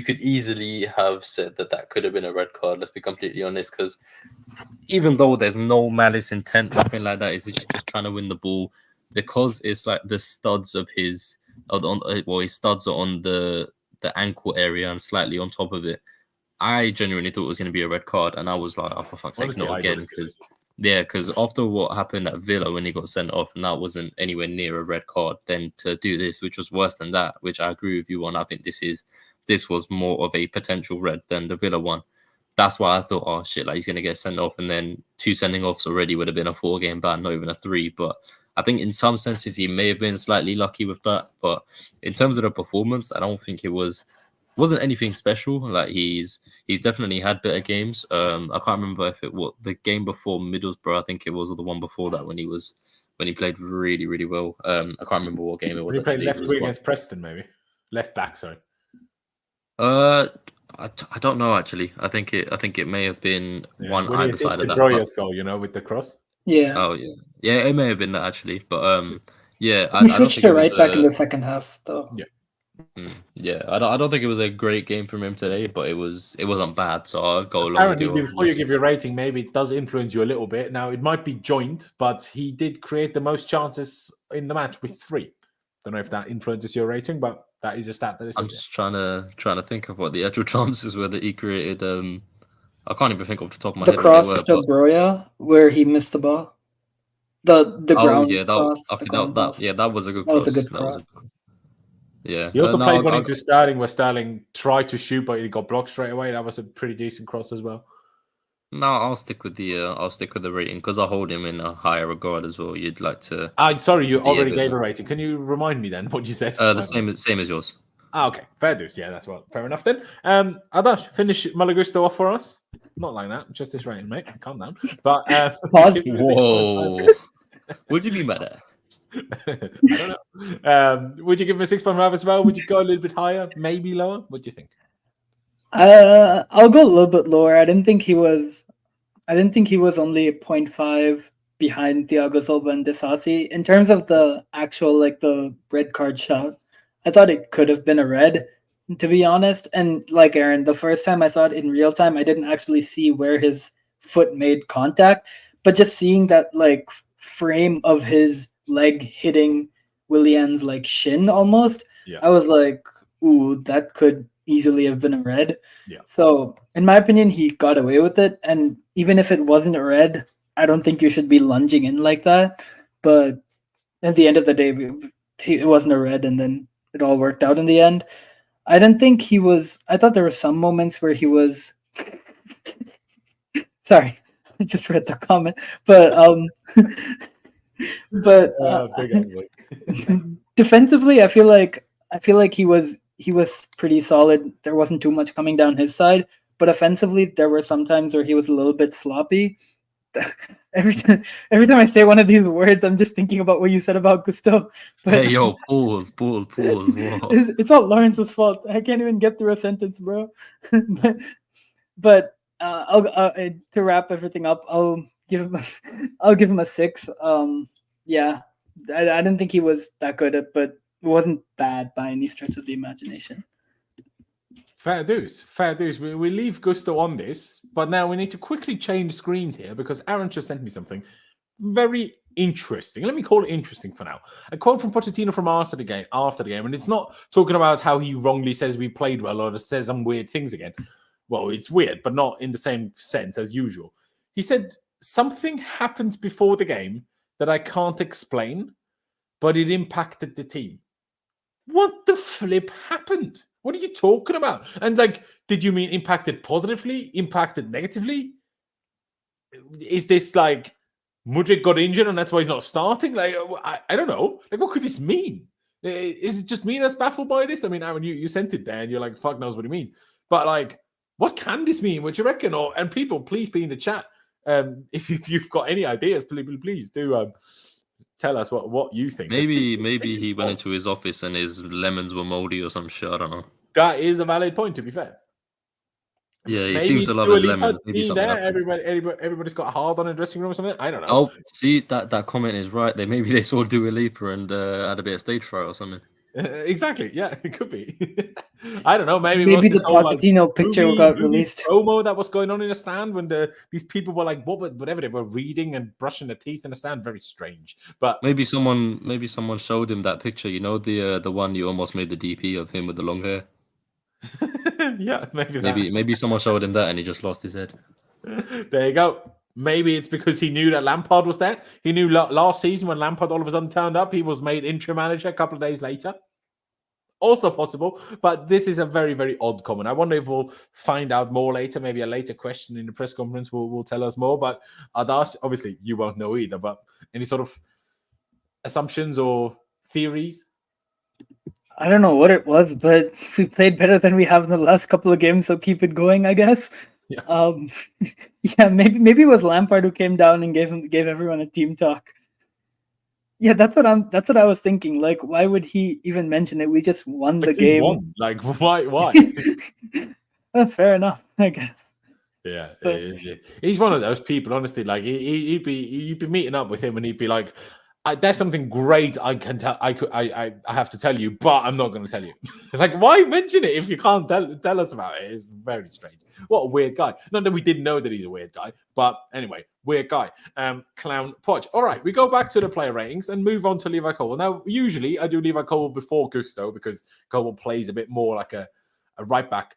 could easily have said that could have been a red card. Let's be completely honest, because even though there's no malice intent, nothing like that, is just trying to win the ball, because it's like the studs of his studs are on the ankle area and slightly on top of it. I genuinely thought it was going to be a red card, and I was like, oh, for fuck's sake, not again. Because after what happened at Villa when he got sent off, and that wasn't anywhere near a red card, then to do this, which was worse than that, which I agree with you on, I think this was more of a potential red than the Villa one. That's why I thought, oh shit, like he's going to get sent off, and then 2 sending offs already would have been a 4-game ban, not even a 3. But I think in some senses he may have been slightly lucky with that. But in terms of the performance, I don't think wasn't anything special. Like he's definitely had better games. I can't remember if it was the game before Middlesbrough. I think it was, or the one before that when he played really, really well. I can't remember what game it was. He played left wing against Preston, maybe left back. Sorry. I don't know actually. I think it may have been one when either side of that. Troya's goal, with the cross. Yeah. Oh yeah, it may have been that actually. But yeah, we switched to right back in the second half, though. Yeah. Yeah, I don't think it was a great game from him today, but it wasn't bad. So I'll go along. Apparently, before you give your rating, maybe it does influence you a little bit. Now it might be joint, but he did create the most chances in the match with 3. Don't know if that influences your rating, but that is a stat that is. I'm just trying to think of what the actual chances were that he created. I can't even think off the top of my head. The cross to Broya where he missed the ball. The ground cross. That was a good cross. That was a good cross. Yeah. He also played one into Sterling where Sterling tried to shoot, but he got blocked straight away. That was a pretty decent cross as well. No, I'll stick with the rating because I hold him in a higher regard as well. You'd like to? Sorry, you already gave a rating. Can you remind me then what you said? The same as yours. Okay, fair dues. Yeah, that's well, fair enough then. Adash, finish Malagusto off for us. Not like that, just this rating, mate. Calm down. But whoa, what do you mean by that? I don't know. Would you give him a 6.5 as well? Would you go a little bit higher, maybe lower? What do you think? I'll go a little bit lower. I didn't think he was only a 0.5 behind Thiago Silva and Disasi. In terms of the actual the red card shot, I thought it could have been a red, to be honest. And like Aaron, the first time I saw it in real time, I didn't actually see where his foot made contact, but just seeing that frame of his leg hitting Willian's shin almost, I was like, ooh, that could easily have been a red. Yeah. So in my opinion, he got away with it. And even if it wasn't a red, I don't think you should be lunging in like that. But at the end of the day, it wasn't a red, and then it all worked out in the end. I didn't think he was. I thought there were some moments where he was. Sorry, I just read the comment, but defensively, I feel like he was pretty solid. There wasn't too much coming down his side, but offensively, there were some times where he was a little bit sloppy. Every time I say one of these words, I'm just thinking about what you said about Gusto. But hey, yo, pause. It's all Laurenz's fault. I can't even get through a sentence, bro. but I'll to wrap everything up, I'll give him a 6. Yeah, I didn't think he was that good at, but it wasn't bad by any stretch of the imagination. Fair dues. We leave Gusto on this, but now we need to quickly change screens here because Aaron just sent me something very interesting. Let me call it interesting for now. A quote from Pochettino from after the game, and it's not talking about how he wrongly says we played well or says some weird things again. Well, it's weird, but not in the same sense as usual. He said something happened before the game that I can't explain, but it impacted the team. What the flip happened? What are you talking about? And like, did you mean impacted positively, impacted negatively? Is this like Mudryk got injured and that's why he's not starting? Like, I don't know. Like, what could this mean? Is it just me that's baffled by this? I mean, Aaron, you sent it there and you're like, fuck knows what you mean. But like, what can this mean? What do you reckon? And people, please be in the chat. If you've got any ideas, please do tell us what you think. Maybe he went into his office and his lemons were moldy or some shit. I don't know. That is a valid point, to be fair. Yeah, he seems to love his lemons. Maybe something there. Everybody's got hard on a dressing room or something. I don't know. Oh, see, that comment is right. Maybe they saw Dua Lipa and had a bit of stage fright or something. Exactly. Yeah, it could be. I don't know. Maybe the Pochettino picture got released. Promo that was going on in the stand when these people were like, whatever they were reading and brushing their teeth in the stand. Very strange. But maybe someone showed him that picture. You know, the one you almost made the DP of him with the long hair. Yeah, maybe someone showed him that and he just lost his head. There you go. Maybe it's because he knew that Lampard was there. He knew last season when Lampard all of a sudden turned up, he was made interim manager a couple of days later. Also possible, but this is a very, very odd comment. I wonder if we'll find out more later. Maybe a later question in the press conference will tell us more. But Adash, obviously, you won't know either. But any sort of assumptions or theories? I don't know what it was, but we played better than we have in the last couple of games, so keep it going, I guess. Yeah. Yeah, maybe it was Lampard who came down and gave everyone a team talk. Yeah, that's what I was thinking. Like, why would he even mention it? We just won the game. Like, why? Fair enough, I guess. Yeah, he's one of those people. Honestly, like you'd be meeting up with him, and he'd be like, "There's something great I can tell. I have to tell you, but I'm not going to tell you." Like, why mention it if you can't tell us about it? It's very strange. What a weird guy. Not that we didn't know that he's a weird guy, but anyway, weird guy. Clown Poch. All right, we go back to the player ratings and move on to Levi Colwill. Now, usually I do Levi Colwill before Gusto because Colwill plays a bit more like a right back.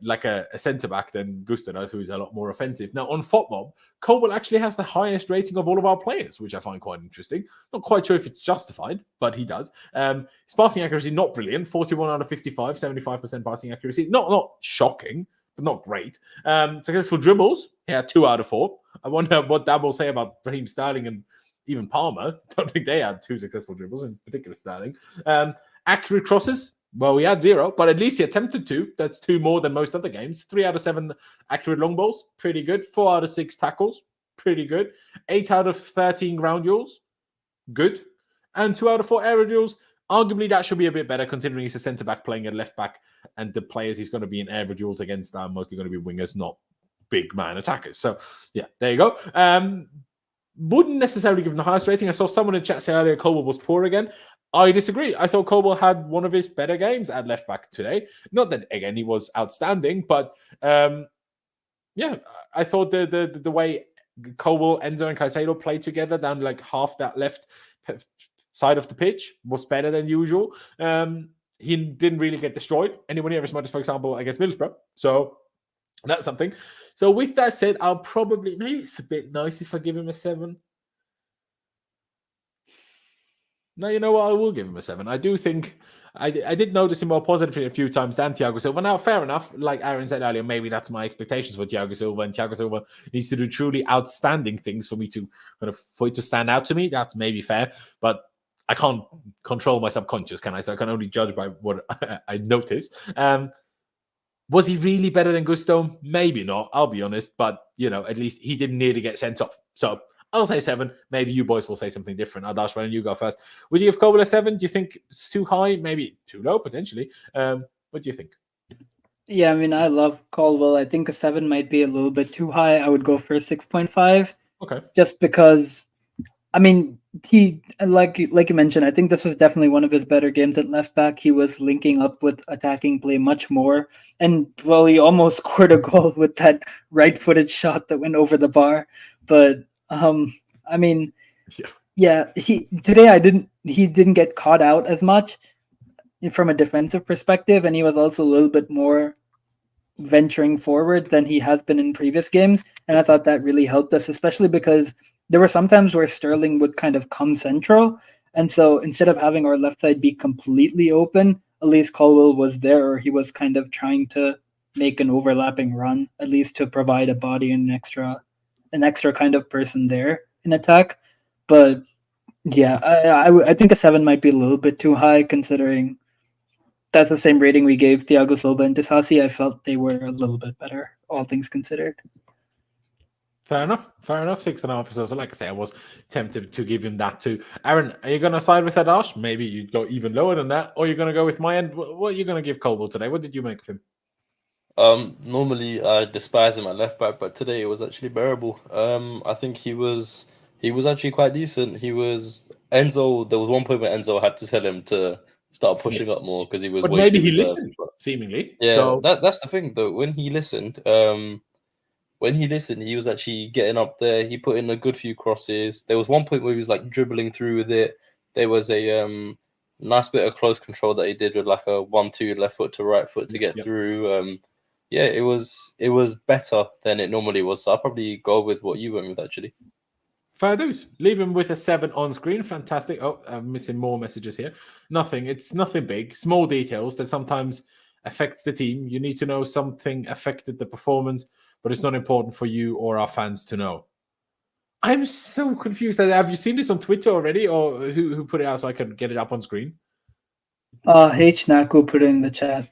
Like a centre back than Gusto does, who is a lot more offensive. Now, on FotMob, Colwill actually has the highest rating of all of our players, which I find quite interesting. Not quite sure if it's justified, but he does. His passing accuracy, not brilliant. 41 out of 55, 75% passing accuracy. Not shocking, but not great. Successful dribbles, he had 2 out of 4. I wonder what that will say about Raheem Sterling and even Palmer. Don't think they had 2 successful dribbles, in particular Sterling. Accurate crosses, well, we had 0, but at least he attempted 2. That's 2 more than most other games. 3 out of 7 accurate long balls, pretty good. 4 out of 6 tackles, pretty good. 8 out of 13 ground duels, good. And 2 out of 4 aerial duels. Arguably, that should be a bit better considering he's a centre-back playing at left-back, and the players he's going to be in aerial duels against are mostly going to be wingers, not big man attackers. So, yeah, there you go. Wouldn't necessarily give him the highest rating. I saw someone in chat say earlier Colwill was poor again. I disagree. I thought Colwill had one of his better games at left back today. Not that again he was outstanding, but yeah, I thought the way Colwill, Enzo, and Caicedo played together down like half that left side of the pitch was better than usual. He didn't really get destroyed anywhere near as much as, for example, against Middlesbrough. So that's something. So with that said, I'll probably maybe it's a bit nice if I give him a 7. No, you know what? I will give him a 7. I do think I did notice him more positively a few times than Thiago Silva. Now, fair enough. Like Aaron said earlier, maybe that's my expectations for Thiago Silva, and Thiago Silva needs to do truly outstanding things for me to for it to stand out to me. That's maybe fair, but I can't control my subconscious, can I? So I can only judge by what I notice. Was he really better than Gusto? Maybe not. I'll be honest, but at least he didn't need to get sent off. So I'll say 7. Maybe you boys will say something different. Adash, why don't you go first? Would you give Colwill a 7? Do you think it's too high? Maybe too low, potentially. What do you think? Yeah, I mean, I love Colwill. I think a 7 might be a little bit too high. I would go for a 6.5. Okay. Just because, I mean, he, like you mentioned, I think this was definitely one of his better games at left back. He was linking up with attacking play much more. And, well, he almost scored a goal with that right-footed shot that went over the bar. But I mean, yeah, he didn't get caught out as much from a defensive perspective, and he was also a little bit more venturing forward than he has been in previous games. And I thought that really helped us, especially because there were some times where Sterling would kind of come central. And so instead of having our left side be completely open, at least Chilwell was there, or he was kind of trying to make an overlapping run, at least to provide a body and an extra kind of person there in attack. But yeah, I think a 7 might be a little bit too high considering that's the same rating we gave Thiago Silva and Disasi. I felt they were a little bit better, all things considered. Fair enough. 6.5 or so. So like I say, I was tempted to give him that too. Aaron, are you going to side with Adash? Maybe you'd go even lower than that, or you're going to go with my end. What are you going to give Chilwell today? What did you make of him? Normally I despise him at left back, but today it was actually bearable. I think he was actually quite decent. Enzo. There was one point where Enzo had to tell him to start pushing up more because he was. But way maybe too he reserved. listened, seemingly. Yeah, so... that's the thing though. When he listened, he was actually getting up there. He put in a good few crosses. There was one point where he was like dribbling through with it. There was a nice bit of close control that he did with like a 1-2 left foot to right foot to get through. Yeah, it was better than it normally was. So I'll probably go with what you went with actually. Fair dues. Leave him with a 7 on screen. Fantastic. Oh, I'm missing more messages here. Nothing. It's nothing big. Small details that sometimes affects the team. You need to know something affected the performance, but it's not important for you or our fans to know. I'm so confused. Have you seen this on Twitter already, or who put it out so I can get it up on screen? H Naku put it in the chat.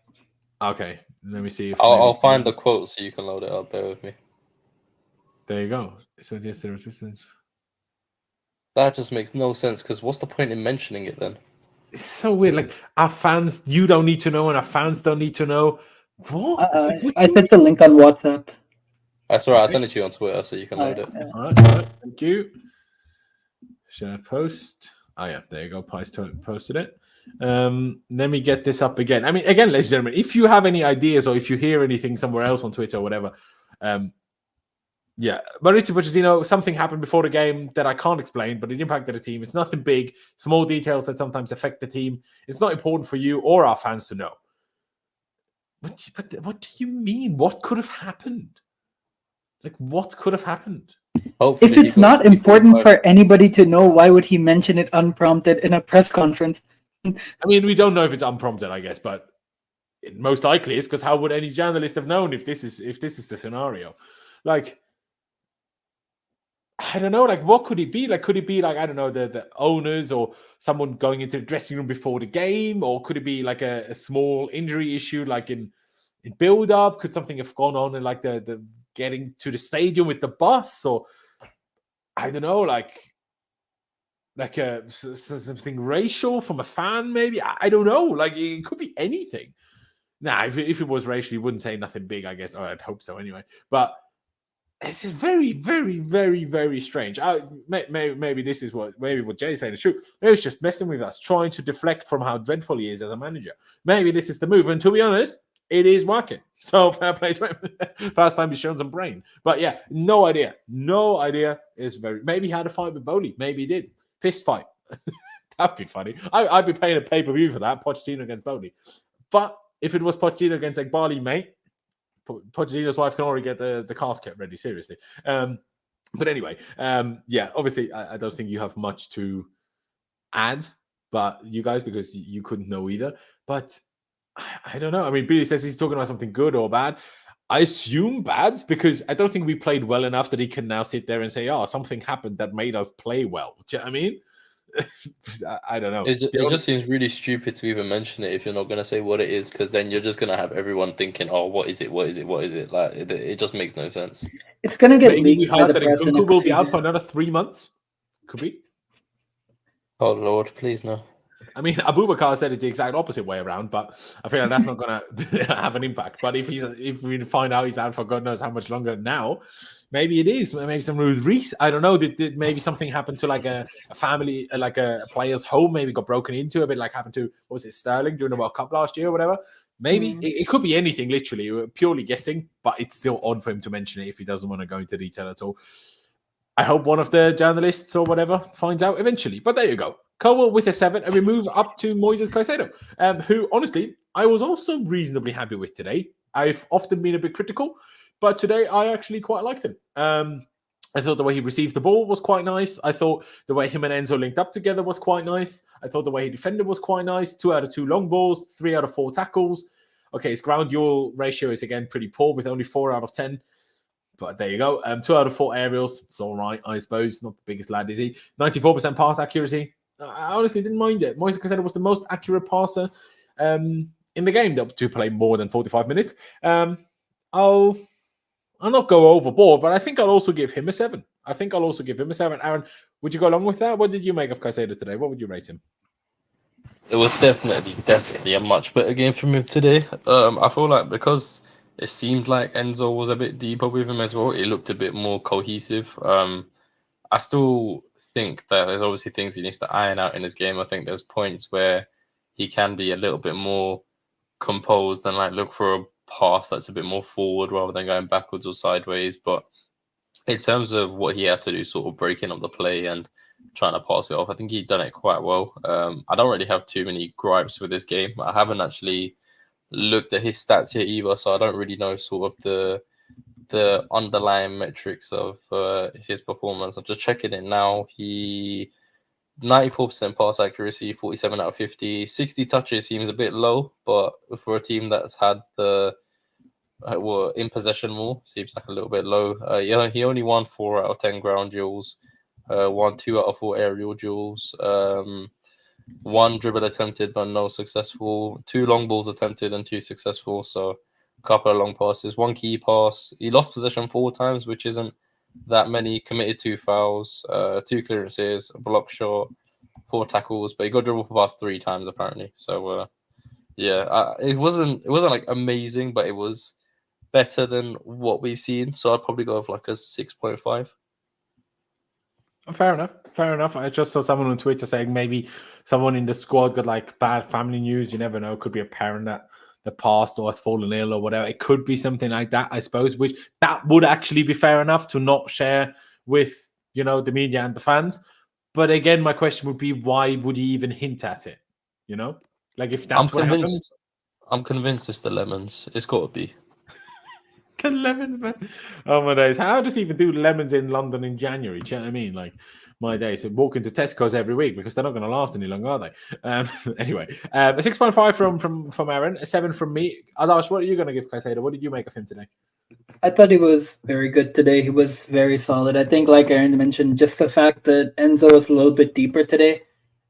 Okay, let me see if I'll find the quote so you can load it up. Bear with me. There you go. So yes, the resistance. That just makes no sense because what's the point in mentioning it then? It's so weird. Like our fans, you don't need to know, and our fans don't need to know. What? I sent the link on WhatsApp. That's all right. I'll send it to you on Twitter so you can load it. Yeah. All right. Thank you. Share post. Oh yeah, there you go. Posted it. Let me get this up again. I mean, again, ladies and gentlemen, if you have any ideas or if you hear anything somewhere else on Twitter or whatever, yeah, Mauricio Pochettino, something happened before the game that I can't explain, but it impacted the team. It's nothing big, small details that sometimes affect the team. It's not important for you or our fans to know. But what do you mean? What could have happened? Like, what could have happened? Hopefully if it's not important for anybody to know, why would he mention it unprompted in a press conference? I mean, we don't know if it's unprompted, I guess, but it most likely is, because how would any journalist have known if this is the scenario? Like, I don't know, like, what could it be? Like, could it be like, I don't know, the owners or someone going into the dressing room before the game? Or could it be like a small injury issue, like in build-up? Could something have gone on in like the getting to the stadium with the bus? Or, I don't know, like something racial from a fan, maybe? I don't know. Like, it could be anything. Nah, if it was racial, you wouldn't say nothing big, I guess. Or I'd hope so anyway. But it's just very, very, very, very strange. Maybe this is what Jay's saying is true. Maybe it's just messing with us, trying to deflect from how dreadful he is as a manager. Maybe this is the move. And to be honest, it is working. So fair play to him. First time he's shown some brain. But yeah, no idea. No idea. Maybe he had a fight with Bowley. Maybe he did. Fist fight. That'd be funny. I'd be paying a pay-per-view for that. Pochettino against Bowley. But if it was Pochettino against Ekbali, mate, Pochettino's wife can already get the casket ready, seriously. But anyway, yeah, obviously, I don't think you have much to add, but you guys, because you couldn't know either. But I don't know. I mean, Billy says he's talking about something good or bad. I assume bad, because I don't think we played well enough that he can now sit there and say, oh, something happened that made us play well. Do you know what I mean? I don't know. It just seems really stupid to even mention it if you're not going to say what it is, because then you're just going to have everyone thinking, oh, what is it? What is it? What is it? Like, it just makes no sense. It's going to get leaked by the press. Nkunku will be out for another 3 months. Could be. Oh, Lord, please no. I mean, Abubakar said it the exact opposite way around, but I feel like that's not going to have an impact. But if we find out he's out for God knows how much longer now, maybe it is. Maybe something with Reese. I don't know. Did maybe something happen to like a family, like a player's home? Maybe got broken into, a bit like happened to, what was it, Sterling during the World Cup last year or whatever? Maybe. It could be anything, literally. We're purely guessing, but it's still odd for him to mention it if he doesn't want to go into detail at all. I hope one of the journalists or whatever finds out eventually. But there you go. Chilwell with a 7, and we move up to Moises Caicedo, who, honestly, I was also reasonably happy with today. I've often been a bit critical, but today I actually quite liked him. I thought the way he received the ball was quite nice. I thought the way him and Enzo linked up together was quite nice. I thought the way he defended was quite nice. 2 out of 2 long balls, 3 out of 4 tackles. Okay, his ground duel ratio is again pretty poor with only 4 out of 10. But there you go. 2 out of 4 aerials. It's all right, I suppose. Not the biggest lad, is he? 94% pass accuracy. I honestly didn't mind it. Mauricio Pochettino was the most accurate passer in the game to play more than 45 minutes. I'll not go overboard, but I think I'll also give him a 7. Aaron, would you go along with that? What did you make of Caicedo today? What would you rate him? It was definitely a much better game from him today. I feel like because it seemed like Enzo was a bit deeper with him as well, it looked a bit more cohesive. I still think that there's obviously things he needs to iron out in his game. I think there's points where he can be a little bit more composed and like look for a pass that's a bit more forward rather than going backwards or sideways. But in terms of what he had to do, sort of breaking up the play and trying to pass it off, I think he'd done it quite well. I don't really have too many gripes with this game. I haven't actually looked at his stats yet either, so I don't really know sort of the underlying metrics of his performance. I'm just checking it now. He 94% pass accuracy, 47 out of 50. 60 touches seems a bit low, but for a team that's had the were in possession more, seems like a little bit low. He only won 4 out of 10 ground duels, won 2 out of 4 aerial duels, 1 dribble attempted but no successful, 2 long balls attempted and 2 successful, so a couple of long passes, 1 key pass. He lost possession 4 times, which isn't that many. Committed 2 fouls, 2 clearances, a block shot, 4 tackles, but he got dribble past 3 times apparently. So it wasn't like amazing, but it was better than what we've seen. So I'd probably go with like a 6.5. Fair enough. I just saw someone on Twitter saying maybe someone in the squad got like bad family news. You never know. It could be a parent that passed or has fallen ill or whatever. It could be something like that, I suppose, which that would actually be fair enough to not share with, the media and the fans. But again, my question would be, why would he even hint at it? Like if that's what happened. I'm convinced it's the lemons. It's got to be. The lemons, man. Oh my days. How does he even do lemons in London in January? Do you know what I mean? Like my days. So walk into Tesco's every week because they're not going to last any longer, are they? Anyway, a 6.5 from Aaron, a 7 from me. Adash, what are you going to give Caicedo? What did you make of him today? I thought he was very good today. He was very solid. I think, like Aaron mentioned, just the fact that Enzo was a little bit deeper today,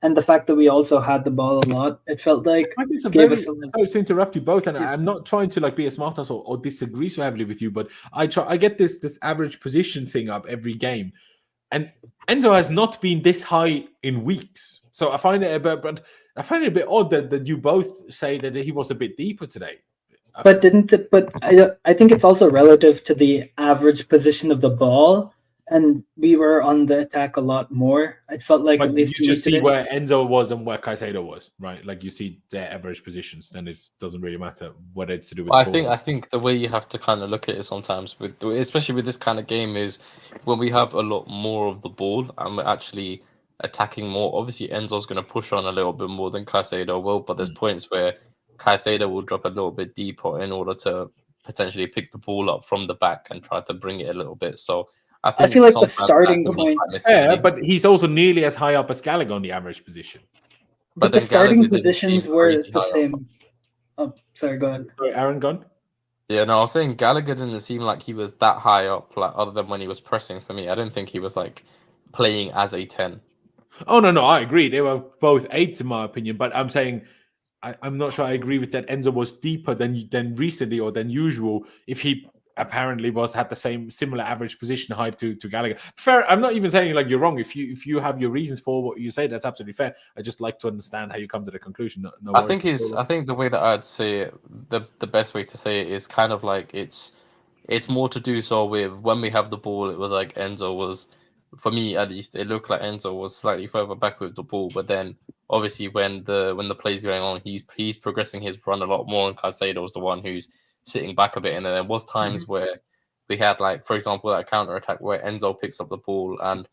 and the fact that we also had the ball a lot, it felt like sorry to interrupt you both, and I'm not trying to like be a smart ass or disagree so heavily with you, but I get this average position thing up every game, and Enzo has not been this high in weeks. So I find it a bit odd that you both say that he was a bit deeper today. But I think it's also relative to the average position of the ball. And we were on the attack a lot more. It felt like, but at least you just see where Enzo was and where Caicedo was, right? Like you see their average positions, then it doesn't really matter what it's to do with. I think the way you have to kind of look at it sometimes, especially with this kind of game, is when we have a lot more of the ball and we're actually attacking more. Obviously, Enzo's going to push on a little bit more than Caicedo will, but there's points where Caicedo will drop a little bit deeper in order to potentially pick the ball up from the back and try to bring it a little bit. So I feel like the starting point. Yeah, but he's also nearly as high up as Gallagher on the average position. But the starting positions were the same. Oh, sorry, go ahead. Sorry, Aaron, gone? Yeah, no, I was saying Gallagher didn't seem like he was that high up, like, other than when he was pressing for me. I didn't think he was like playing as a 10. Oh, no, I agree. They were both 8s in my opinion, but I'm saying I'm not sure I agree with that. Enzo was deeper than recently or than usual if he apparently had the similar average position height to Gallagher. Fair. I'm not even saying like you're wrong. If you have your reasons for what you say, that's absolutely fair. I just like to understand how you come to the conclusion. No I think the way that I'd say it, the best way to say it is kind of like it's more to do so with when we have the ball. It was like Enzo was, for me at least, it looked like Enzo was slightly further back with the ball, but then obviously when the play's going on, he's progressing his run a lot more, and Caicedo's the one who's sitting back a bit. And then there was times where we had, like, for example, that counter attack where Enzo picks up the ball and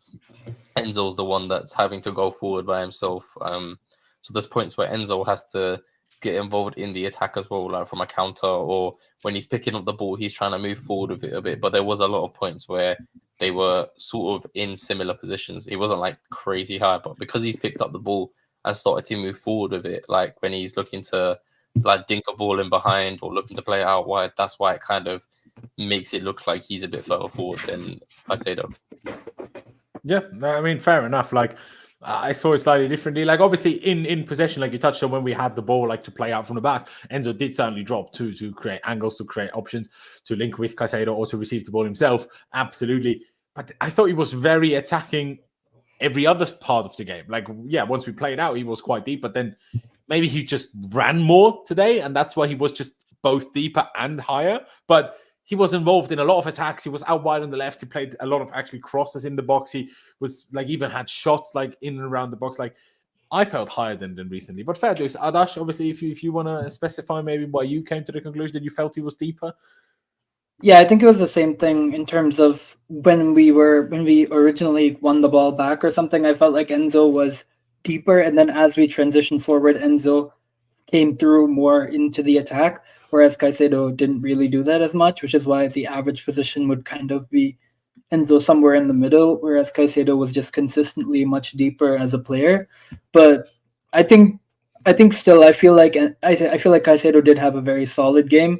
Enzo's the one that's having to go forward by himself. So there's points where Enzo has to get involved in the attack as well, like from a counter, or when he's picking up the ball, he's trying to move forward with it a bit. But there was a lot of points where they were sort of in similar positions. It wasn't like crazy high, but because he's picked up the ball and started to move forward with it, like when he's looking to like dink a ball in behind or looking to play it out wide, that's why it kind of makes it look like he's a bit further forward than Caicedo. Yeah, I mean, fair enough. Like, I saw it slightly differently. Like, obviously, in possession, like you touched on, when we had the ball, like to play out from the back, Enzo did certainly drop to create angles, to create options, to link with Caicedo or to receive the ball himself. Absolutely. But I thought he was very attacking every other part of the game. Like, yeah, once we played out, he was quite deep, but then maybe he just ran more today, and that's why he was just both deeper and higher. But he was involved in a lot of attacks. He was out wide on the left. He played a lot of actually crosses in the box. He was like even had shots like in and around the box. Like, I felt higher than recently. But fair dues. Adash, obviously, if you want to specify maybe why you came to the conclusion that you felt he was deeper. Yeah, I think it was the same thing in terms of when we originally won the ball back or something. I felt like Enzo was deeper, and then as we transitioned forward, Enzo came through more into the attack, whereas Caicedo didn't really do that as much, which is why the average position would kind of be Enzo somewhere in the middle, whereas Caicedo was just consistently much deeper as a player. But I think still I feel like Caicedo did have a very solid game.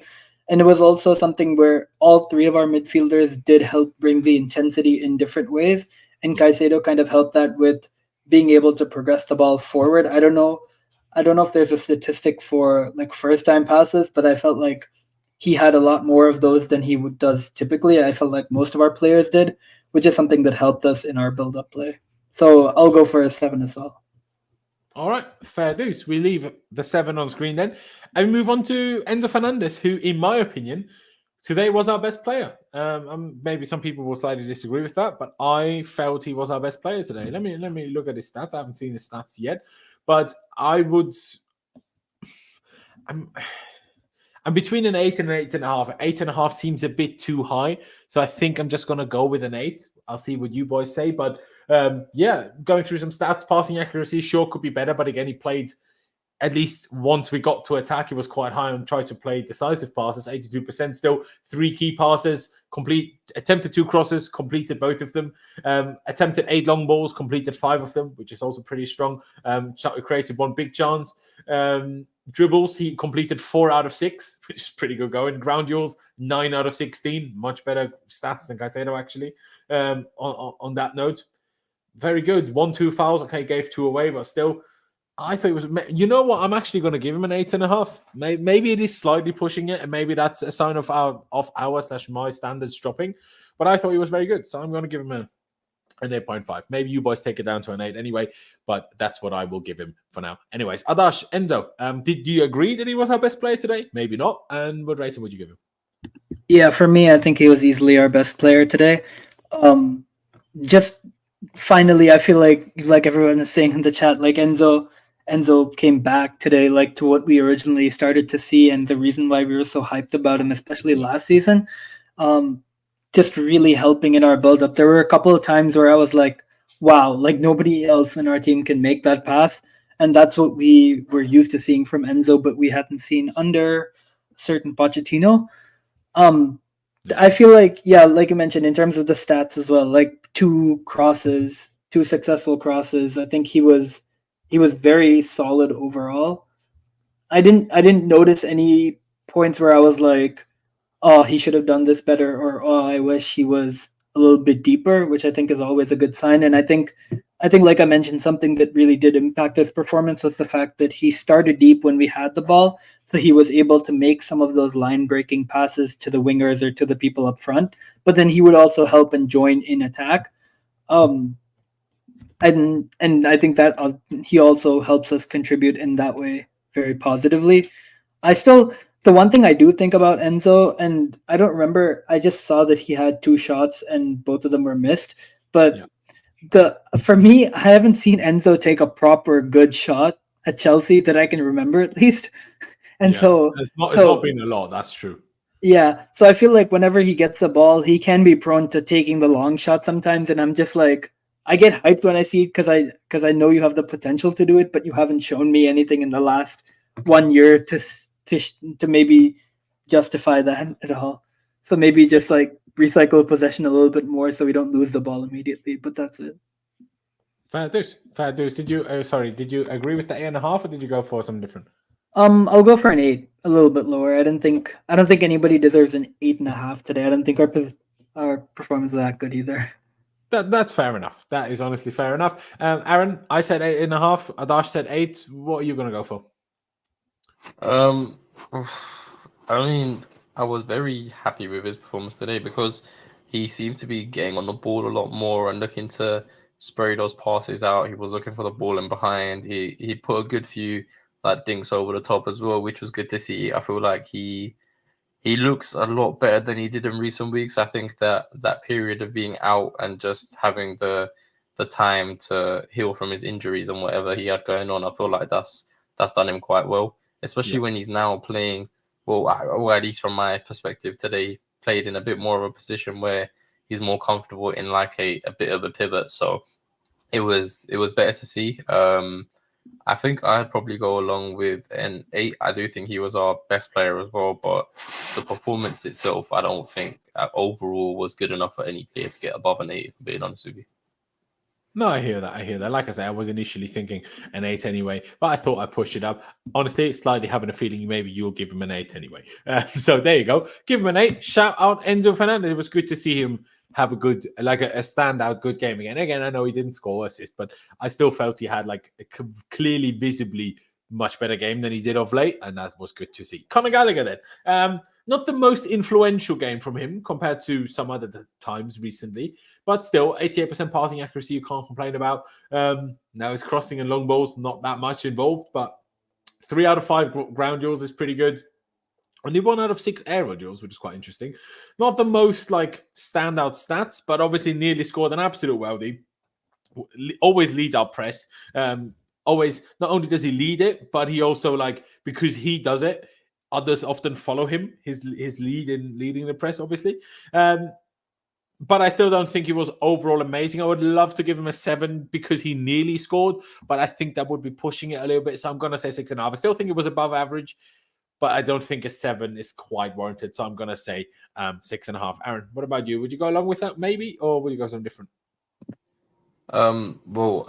And it was also something where all three of our midfielders did help bring the intensity in different ways. And Caicedo kind of helped that with being able to progress the ball forward. I don't know if there's a statistic for like first time passes, but I felt like he had a lot more of those than he does typically. I felt like most of our players did, which is something that helped us in our build-up play. So I'll go for a 7 as well. All right, fair dues. We leave the 7 on screen then, and we move on to Enzo Fernandez, who, in my opinion, today was our best player. Maybe some people will slightly disagree with that, but I felt he was our best player today. Let me look at his stats. I haven't seen his stats yet, but I'm between an 8 and an 8.5. 8.5 seems a bit too high, so I think I'm just gonna go with an 8. I'll see what you boys say, but yeah, going through some stats, passing accuracy sure could be better, but again, he played at least once we got to attack, he was quite high and tried to play decisive passes, 82% still, 3 key passes, attempted 2 crosses, completed both of them, attempted 8 long balls, completed 5 of them, which is also pretty strong, created 1 big chance, dribbles, he completed 4 out of 6, which is pretty good going, ground duels, 9 out of 16, much better stats than Caicedo actually, on that note. Very good, 1-2 fouls, okay, gave 2 away, but still, I thought it was. You know what? I'm actually going to give him an 8.5. Maybe it is slightly pushing it, and maybe that's a sign of my standards dropping. But I thought he was very good, so I'm going to give him an 8.5. Maybe you boys take it down to an 8 anyway, but that's what I will give him for now. Anyways, Adash, Enzo, did you agree that he was our best player today? Maybe not. And what rating would you give him? Yeah, for me, I think he was easily our best player today. Just finally, I feel like everyone is saying in the chat, like Enzo came back today, like to what we originally started to see, and the reason why we were so hyped about him, especially last season, just really helping in our build-up. There were a couple of times where I was like, wow, like nobody else in our team can make that pass, and that's what we were used to seeing from Enzo, but we hadn't seen under certain Pochettino. I feel like, yeah, like you mentioned, in terms of the stats as well, like 2 successful crosses, I think he was very solid overall. I didn't notice any points where I was like, oh, he should have done this better, or oh, I wish he was a little bit deeper, which I think is always a good sign. And I think like I mentioned, something that really did impact his performance was the fact that he started deep when we had the ball, so he was able to make some of those line-breaking passes to the wingers or to the people up front, but then he would also help and join in attack. And I think that he also helps us contribute in that way very positively. The one thing I do think about Enzo, and I don't remember, I just saw that he had 2 shots and both of them were missed. But for me, I haven't seen Enzo take a proper good shot at Chelsea that I can remember at least. And so it's not been a lot, that's true. Yeah. So I feel like whenever he gets the ball, he can be prone to taking the long shot sometimes. And I'm just like, I get hyped when I see it because I know you have the potential to do it, but you haven't shown me anything in the last 1 year to maybe justify that at all. So maybe just like recycle possession a little bit more so we don't lose the ball immediately. But that's it. Fair dues. Fair dues. Did you? Did you agree with the 8.5, or did you go for something different? I'll go for an 8, a little bit lower. I don't think anybody deserves an 8.5 today. I don't think our performance is that good either. That's fair enough. That is honestly fair enough. Aaron, I said 8.5. Adash said 8. What are you going to go for? I mean, I was very happy with his performance today because he seemed to be getting on the ball a lot more and looking to spray those passes out. He was looking for the ball in behind. He put a good few like dinks over the top as well, which was good to see. I feel like he looks a lot better than he did in recent weeks. I think that period of being out and just having the time to heal from his injuries and whatever he had going on, I feel like that's done him quite well, especially when he's now playing, well, at least from my perspective today, played in a bit more of a position where he's more comfortable in like a bit of a pivot. So it was better to see. I think I'd probably go along with an 8. I do think he was our best player as well, but the performance itself, I don't think overall was good enough for any player to get above an 8, if I'm being honest with you. No, I hear that. Like I said, I was initially thinking an 8 anyway, but I thought I'd push it up. Honestly, slightly having a feeling maybe you'll give him an 8 anyway. So there you go. Give him an 8. Shout out Enzo Fernandez. It was good to see him have a good, like a standout good game again. Again, I know he didn't score assist, but I still felt he had like a clearly, visibly much better game than he did of late, and that was good to see. Conor Gallagher then. Not the most influential game from him compared to some other times recently, but still 88% passing accuracy you can't complain about. Now his crossing and long balls, not that much involved, but 3 out of 5 ground duels is pretty good. Only 1 out of 6 aerial duels, which is quite interesting. Not the most like standout stats, but obviously nearly scored an absolute worldie. Always leads our press. Always, not only does he lead it, but he also like, because he does it, others often follow him, his lead in leading the press, obviously. But I still don't think he was overall amazing. I would love to give him a 7 because he nearly scored, but I think that would be pushing it a little bit. So I'm going to say 6.5. I still think it was above average, but I don't think a 7 is quite warranted. So I'm going to say 6.5. Aaron, what about you? Would you go along with that maybe, or would you go something different? Well,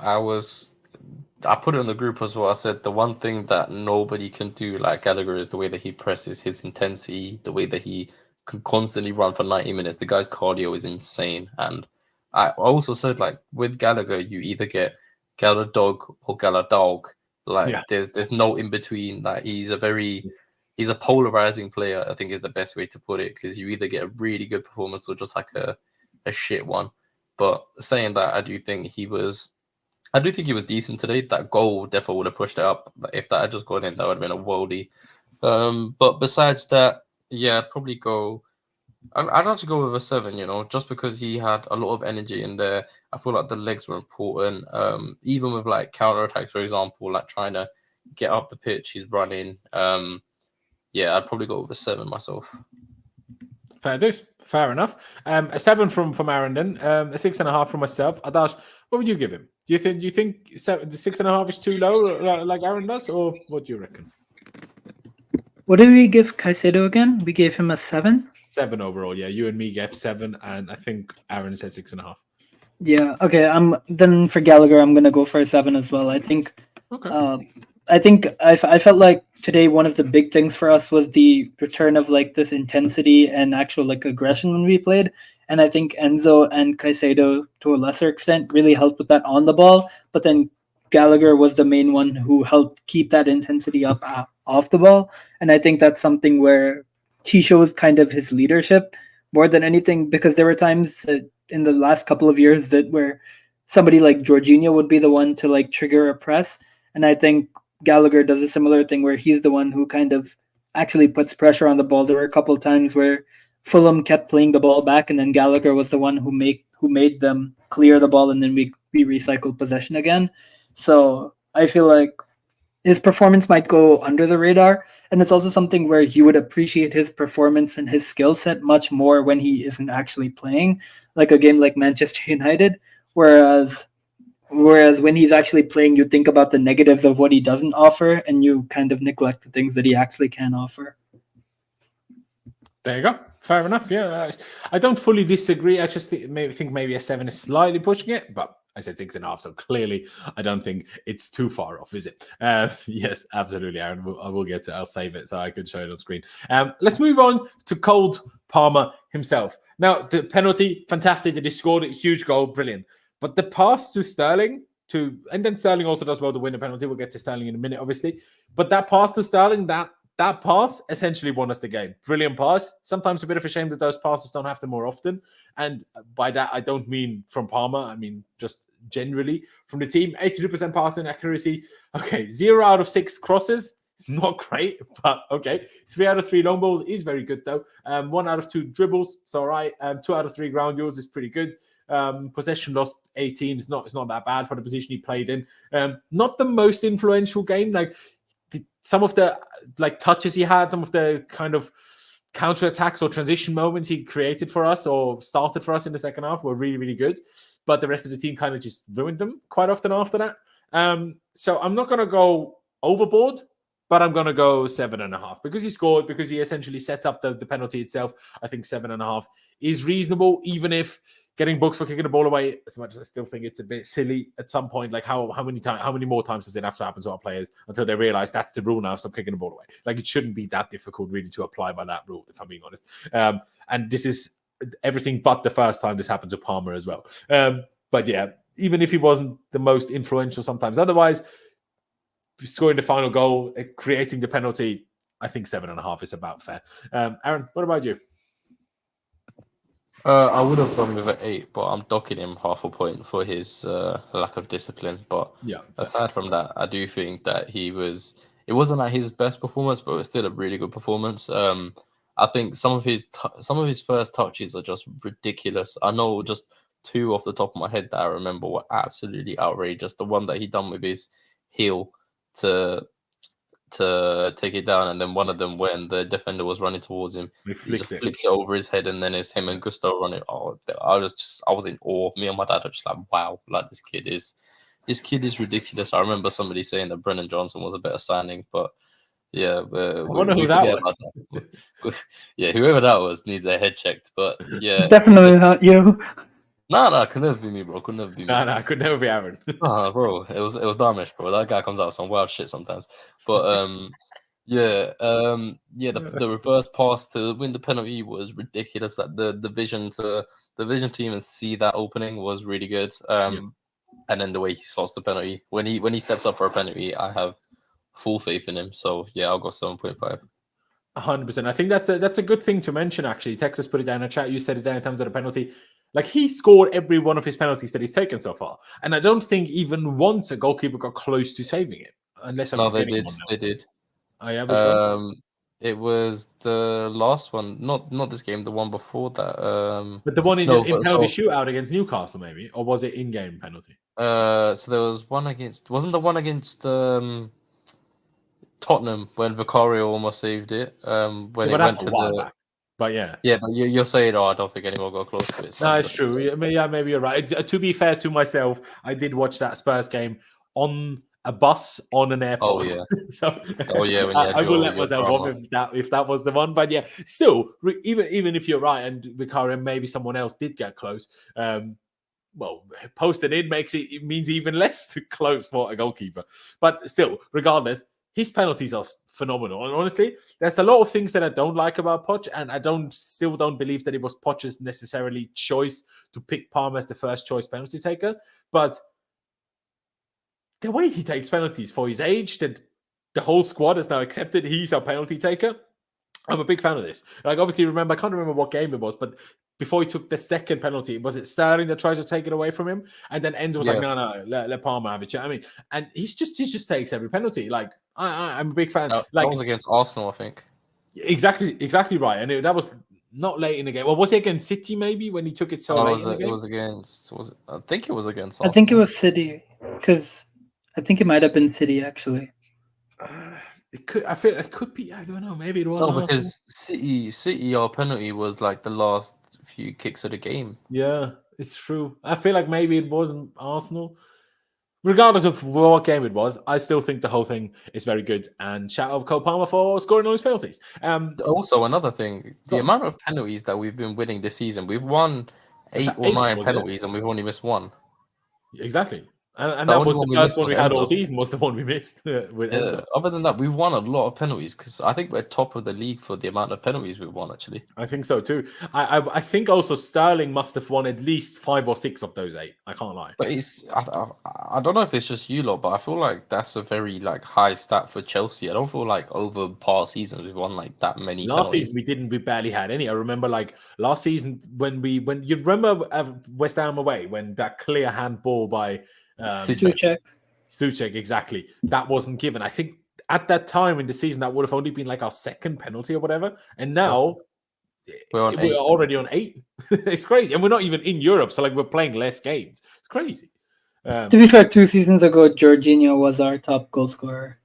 I put it in the group as well. I said the one thing that nobody can do like Gallagher is the way that he presses, his intensity, the way that he can constantly run for 90 minutes. The guy's cardio is insane. And I also said, like, with Gallagher, you either get Gala dog or Gala dog. Like, there's no in between. Like, he's a polarizing player, I think is the best way to put it, because you either get a really good performance or just like a shit one. But saying that, I do think he was decent today. That goal definitely would have pushed it up. If that had just gone in, that would have been a worldie. But besides that, yeah, I'd probably go. I'd actually go with a 7, just because he had a lot of energy in there. I feel like the legs were important. Even with like counter attacks, for example, like trying to get up the pitch, he's running. Yeah, I'd probably go with a 7 myself. Fair dues. Fair enough. A 7 from Aaron then. A 6.5 from myself. Adash, what would you give him? Do you think 6.5 is too low, like Aaron does, or what do you reckon? What did we give Caicedo again? We gave him a 7. 7 overall, yeah. You and me gave 7, and I think Aaron said 6.5. Yeah. Okay. Then for Gallagher, I'm gonna go for a 7 as well. I think. Okay. I felt like today one of the big things for us was the return of like this intensity and actual like aggression when we played. And I think Enzo and Caicedo, to a lesser extent, really helped with that on the ball. But then Gallagher was the main one who helped keep that intensity up off the ball. And I think that's something where he shows kind of his leadership more than anything, because there were times in the last couple of years that where somebody like Jorginho would be the one to like trigger a press. And I think Gallagher does a similar thing where he's the one who kind of actually puts pressure on the ball. There were a couple of times where Fulham kept playing the ball back, and then Gallagher was the one who made them clear the ball, and then we recycled possession again. So I feel like his performance might go under the radar, and it's also something where you would appreciate his performance and his skill set much more when he isn't actually playing, like a game like Manchester United. Whereas Whereas when he's actually playing, you think about the negatives of what he doesn't offer, and you kind of neglect the things that he actually can offer. There you go. Fair enough. Yeah, I don't fully disagree. I just think maybe a 7 is slightly pushing it, but I said 6.5, so clearly I don't think it's too far off, is it? Yes, absolutely, Aaron. I will get to it. I'll save it so I can show it on screen. Let's move on to Cold Palmer himself. Now, the penalty, fantastic that he scored a huge goal, brilliant. But the pass to Sterling, and then Sterling also does well to win the penalty. We'll get to Sterling in a minute, obviously. But that pass to Sterling, that pass essentially won us the game. Brilliant pass. Sometimes a bit of a shame that those passes don't happen more often. And by that, I don't mean from Palmer. I mean just generally from the team. 82% passing accuracy. Okay, 0 out of 6 crosses. It's not great, but okay. 3 out of 3 long balls is very good, though. 1 out of 2 dribbles. It's all right. 2 out of 3 ground duels is pretty good. Possession lost 18. It's not that bad for the position he played in. Not the most influential game. Like, some of the touches he had, some of the kind of counter attacks or transition moments he created for us or started for us in the second half were really, really good. But the rest of the team kind of just ruined them quite often after that. So I'm not going to go overboard, but I'm going to go 7.5 because he scored, because he essentially sets up the penalty itself. I think 7.5 is reasonable, even if getting booked for kicking the ball away, as much as I still think it's a bit silly at some point. Like how many more times does it have to happen to our players until they realize that's the rule now, stop kicking the ball away? Like, it shouldn't be that difficult really to apply by that rule, if I'm being honest. And this is everything but the first time this happened to Palmer as well. But yeah, even if he wasn't the most influential sometimes, otherwise, scoring the final goal, creating the penalty, I think 7.5 is about fair. Aaron, what about you? I would have gone with an 8, but I'm docking him half a point for his lack of discipline. But yeah, aside from that, I do think that it wasn't like his best performance, but it was still a really good performance. I think some of his first touches are just ridiculous. I know just 2 off the top of my head that I remember were absolutely outrageous. The one that he done with his heel to take it down, and then one of them when the defender was running towards him, he just flicks it over his head, and then it's him and Gusto running. Oh, I was in awe. Me and my dad are just like, wow, like this kid is ridiculous. I remember somebody saying that Brennan Johnson was a better signing, but yeah, I wonder who that was. Yeah, whoever that was needs a head checked. But yeah, definitely not you. No, could never be me, bro. Could never be me. No, could never be Aaron. Bro, it was Darmish, bro. That guy comes out with some wild shit sometimes. But the reverse pass to win the penalty was ridiculous. That the vision team and see that opening was really good. And then the way he slots the penalty when he steps up for a penalty, I have full faith in him. So yeah, I'll go 7.5. 100%. I think that's a good thing to mention. Actually, Texas put it down in the chat. You said it there in terms of the penalty. Like, he scored every one of his penalties that he's taken so far, and I don't think even once a goalkeeper got close to saving it. Unless they did. Oh yeah, it was the last one, not this game, the one before that. But the one in penalty shootout against Newcastle, maybe, or was it in-game penalty? So there was one wasn't the one against Tottenham when Vicario almost saved it. When it went to the back. But yeah, but you're saying, I don't think anyone got close to it. No, it's true. Yeah, maybe you're right. To be fair to myself, I did watch that Spurs game on a bus on an airport. Oh yeah. So when I will let myself off if that was the one. But yeah, still, even if you're right, and Vicario, maybe someone else did get close. Well, posting in means even less close for a goalkeeper. But still, regardless, his penalties are phenomenal. And honestly, there's a lot of things that I don't like about Poch, and I still don't believe that it was Poch's necessarily choice to pick Palmer as the first choice penalty taker. But the way he takes penalties for his age, that the whole squad has now accepted he's a penalty taker, I'm a big fan of this. Like, obviously, I can't remember what game it was, but before he took the second penalty, was it Sterling that tried to take it away from him? And then Enzo was like, no, let Palmer have it. I mean, and he just takes every penalty. Like, I'm a big fan. That was against Arsenal, I think. Exactly right. And that was not late in the game. Well, was it against City maybe when he took it so late in the game? It was against. I think it was against Arsenal. I think it was City, because I think it might have been City actually. I feel it could be. I don't know. Maybe it was. No, because City, our penalty was like the last few kicks of the game. Yeah, it's true. I feel like maybe it wasn't Arsenal. regardless of what game it was, I still think the whole thing is very good. And shout out Cole Palmer for scoring all his penalties. Also, another thing, the Go on. amount of penalties that we've been winning this season, we've won Is 8 that or 8, 9 was it? penalties, and we've only missed one. Exactly. And The that only was one the we first missed one was we had all Enzo. season, was the one we missed with Enzo. Other than that, we've won a lot of penalties because I think we're top of the league for the amount of penalties we've won, actually. I think so too. I think also Sterling must have won at least 5 or 6 of those 8. I can't lie. But I don't know if it's just you lot, but I feel like that's a very high stat for Chelsea. I don't feel like over past seasons we've won that many Last penalties. season we barely had any. I remember last season when you remember West Ham away when that clear handball by Souček, exactly. That wasn't given. I think at that time in the season that would have only been our second penalty or whatever. And now we're already on 8. It's crazy. And we're not even in Europe, so we're playing less games. It's crazy. To be fair, 2 seasons ago, Jorginho was our top goal scorer.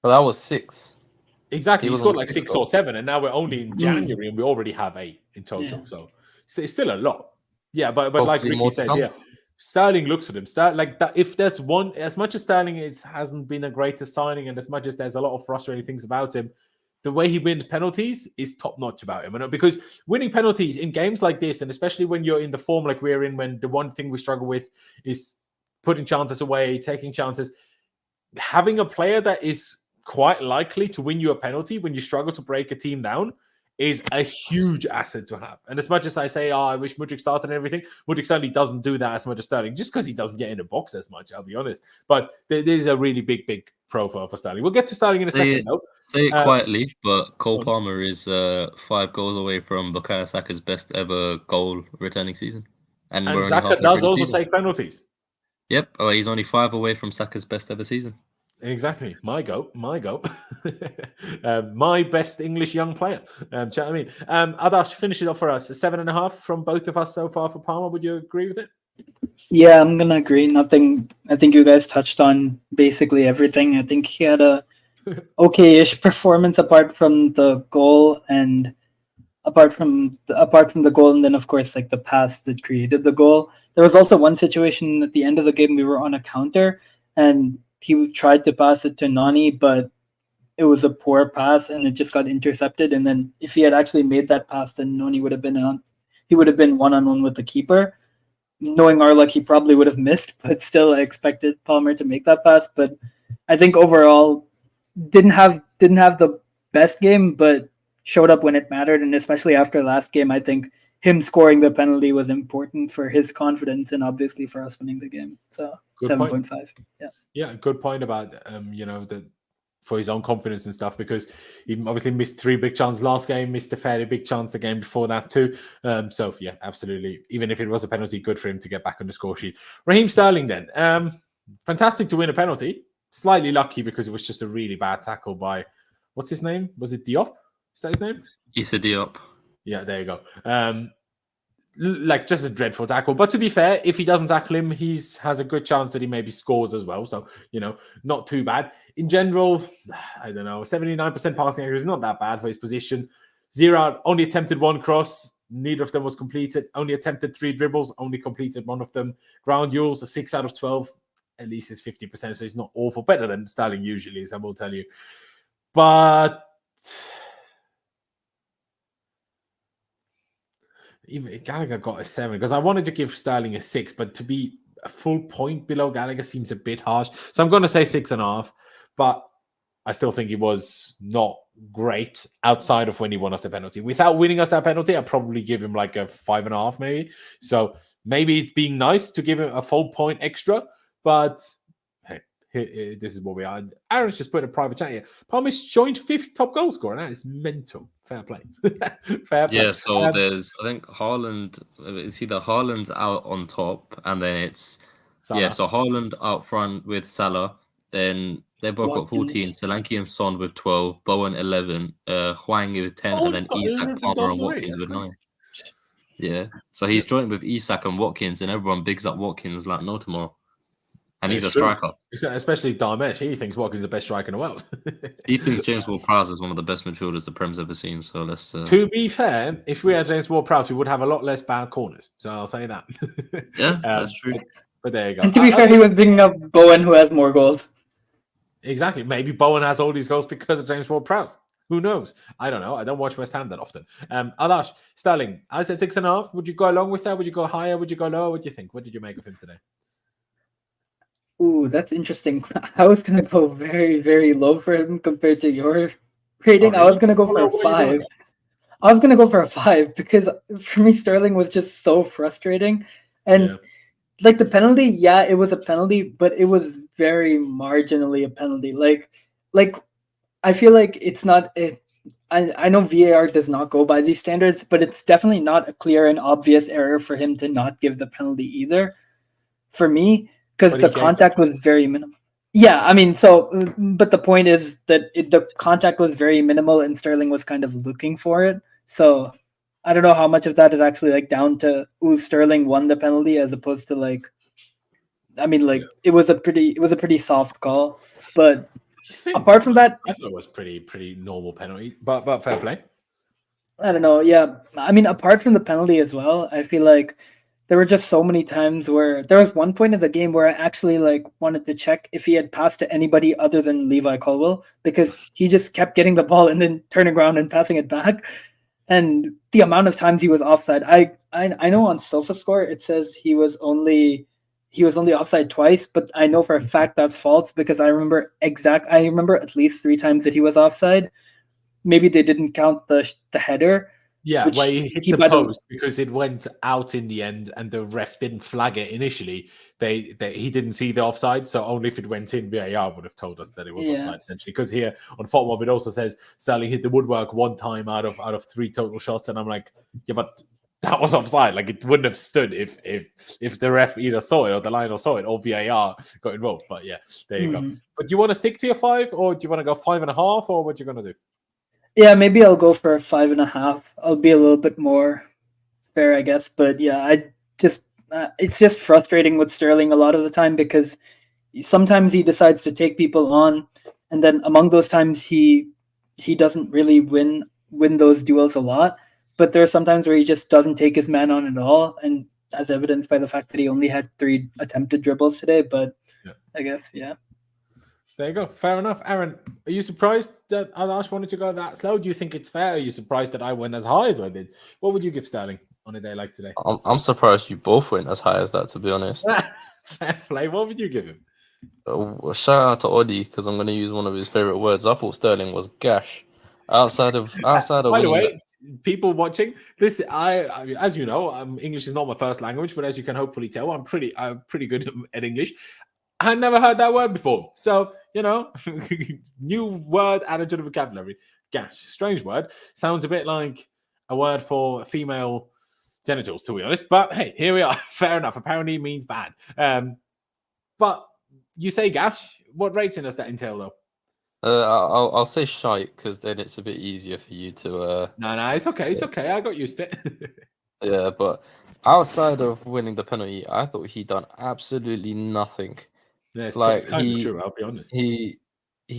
But that was 6. Exactly. He scored 6 or 7, and now we're only in January and we already have 8 in total. Yeah. So it's still a lot. Yeah, but like Ricky said, yeah. Sterling looks for them. If there's one, as much as Sterling hasn't been a greatest signing, and as much as there's a lot of frustrating things about him, the way he wins penalties is top notch about him. And because winning penalties in games like this, and especially when you're in the form like we're in, when the one thing we struggle with is putting chances away, taking chances, having a player that is quite likely to win you a penalty when you struggle to break a team down is a huge asset to have. And as much as I say, I wish Mudryk started and everything, Mudryk certainly doesn't do that as much as Sterling, just because he doesn't get in the box as much, I'll be honest. But there's a really big profile for Sterling. We'll get to Sterling in a second, though. Say it quietly, but Cole Palmer is 5 goals away from Bukayo Saka's best ever goal returning season. And Saka does also take penalties. Yep, he's only 5 away from Saka's best ever season. Exactly. My go. My best English young player. Do you know what I mean? Adash, finish it off for us. 7.5 from both of us so far for Palmer. Would you agree with it? Yeah, I'm going to agree. Nothing. I think you guys touched on basically everything. I think he had a okay-ish performance apart from the goal and apart from the goal, and then of course the pass that created the goal. There was also one situation at the end of the game we were on a counter and he tried to pass it to Nani, but it was a poor pass and it just got intercepted. And then if he had actually made that pass, then Nani would have been one-on-one with the keeper. Knowing our luck, he probably would have missed, but still I expected Palmer to make that pass. But I think overall didn't have the best game, but showed up when it mattered. And especially after last game, I think him scoring the penalty was important for his confidence and obviously for us winning the game. So 7.5. Yeah, good point about for his own confidence and stuff, because he obviously missed 3 big chances last game, missed a fairly big chance the game before that too. So yeah, absolutely. Even if it was a penalty, good for him to get back on the score sheet. Raheem Sterling then. Fantastic to win a penalty. Slightly lucky because it was just a really bad tackle by, what's his name? Was it Diop? Is that his name? Issa Diop. Yeah, there you go. Just a dreadful tackle. But to be fair, if he doesn't tackle him, he has a good chance that he maybe scores as well. So, not too bad. In general, I don't know, 79% passing accuracy is not that bad for his position. 0, only attempted 1 cross. Neither of them was completed. Only attempted 3 dribbles. Only completed 1 of them. Ground duels, a 6 out of 12. At least it's 50%, so it's not awful. Better than Sterling usually is, I will tell you. But even Gallagher got a 7 because I wanted to give Sterling a 6, but to be a full point below Gallagher seems a bit harsh. So I'm going to say 6.5, but I still think it was not great outside of when he won us the penalty. Without winning us that penalty, I'd probably give him a 5.5 maybe. So maybe it's being nice to give him a full point extra, but hey, this is what we are. Aaron's just put in a private chat here. Palmer's joint 5th top goal scorer. That is mental. Fair play. Fair play. Yeah, so there's, I think Haaland, it's either Haaland's out on top and then it's, Salah. Yeah, so Haaland out front with Salah. Then they both got 14. Solanke and Son with 12. Bowen 11. Hwang with 10. And then Isak, Palmer and Watkins with 9. Yeah. So he's joined with Isak and Watkins, and everyone bigs up Watkins like no tomorrow. And he's a striker. Especially Darmesh. He thinks Watkins is the best striker in the world. He thinks James Ward-Prowse is one of the best midfielders the Prem's ever seen. So let's. To be fair, if we had James Ward-Prowse, we would have a lot less bad corners. So I'll say that. Yeah, that's true. But there you go. And to be fair, he was bringing up Bowen, who has more goals. Exactly. Maybe Bowen has all these goals because of James Ward-Prowse. Who knows? I don't know. I don't watch West Ham that often. Adash, Sterling, I said 6.5. Would you go along with that? Would you go higher? Would you go lower? What do you think? What did you make of him today? Ooh, that's interesting. I was going to go very, very low for him compared to your rating. I was going to go for a 5. I was going to go for a 5 because for me, Sterling was just so frustrating. And like the penalty, yeah, it was a penalty, but it was very marginally a penalty. Like I feel like it's not I know VAR does not go by these standards, but it's definitely not a clear and obvious error for him to not give the penalty either. For me, because the contact was very minimal. Yeah, I mean, so, but the point is that the contact was very minimal and Sterling was kind of looking for it. So I don't know how much of that is actually like down to, Sterling won the penalty as opposed to like, I mean, like it was a pretty soft call. But apart from that, I thought it was pretty normal penalty, but fair play. I don't know. Yeah, I mean, apart from the penalty as well, I feel like there were just so many times where there was one point in the game where I actually like wanted to check if he had passed to anybody other than Levi Colwill, because he just kept getting the ball and then turning around and passing it back. And the amount of times he was offside, I know on SofaScore it says he was only offside twice, but I know for a fact that's false because I remember at least 3 times that he was offside. Maybe they didn't count the header. Yeah, where he hit the post because it went out in the end and the ref didn't flag it initially. He didn't see the offside, so only if it went in, VAR would have told us that it was offside, essentially. Because here on FOTMob it also says Sterling hit the woodwork 1 time out of 3 total shots, and I'm like, yeah, but that was offside. Like it wouldn't have stood if the ref either saw it or the line saw it or VAR got involved. But yeah, there you go. But do you want to stick to your 5, or do you want to go 5.5, or what you're going to do? Yeah, maybe I'll go for a 5.5. I'll be a little bit more fair, I guess. But yeah, it's just frustrating with Sterling a lot of the time because sometimes he decides to take people on, and then among those times he doesn't really win those duels a lot. But there are sometimes where he just doesn't take his man on at all, and as evidenced by the fact that he only had 3 attempted dribbles today. But I guess, yeah. There you go. Fair enough. Aaron, are you surprised that Adash wanted to go that slow? Do you think it's fair? Are you surprised that I went as high as I did? What would you give Sterling on a day like today? I'm surprised you both went as high as that, to be honest. Fair play. What would you give him? Shout out to Oddy, because I'm going to use one of his favorite words. I thought Sterling was gash. Outside of By the way, people watching this, I as you know, English is not my first language, but as you can hopefully tell, I'm pretty good at English. I never heard that word before. So, new word added to the vocabulary. Gash. Strange word. Sounds a bit like a word for female genitals, to be honest. But hey, here we are. Fair enough. Apparently it means bad. But you say gash. What rating does that entail, though? I'll say shite, because then it's a bit easier for you to... No, it's okay. It's okay. I got used to it. Yeah, but outside of winning the penalty, I thought he done absolutely nothing. Yeah, it's kind of true, I'll be honest. He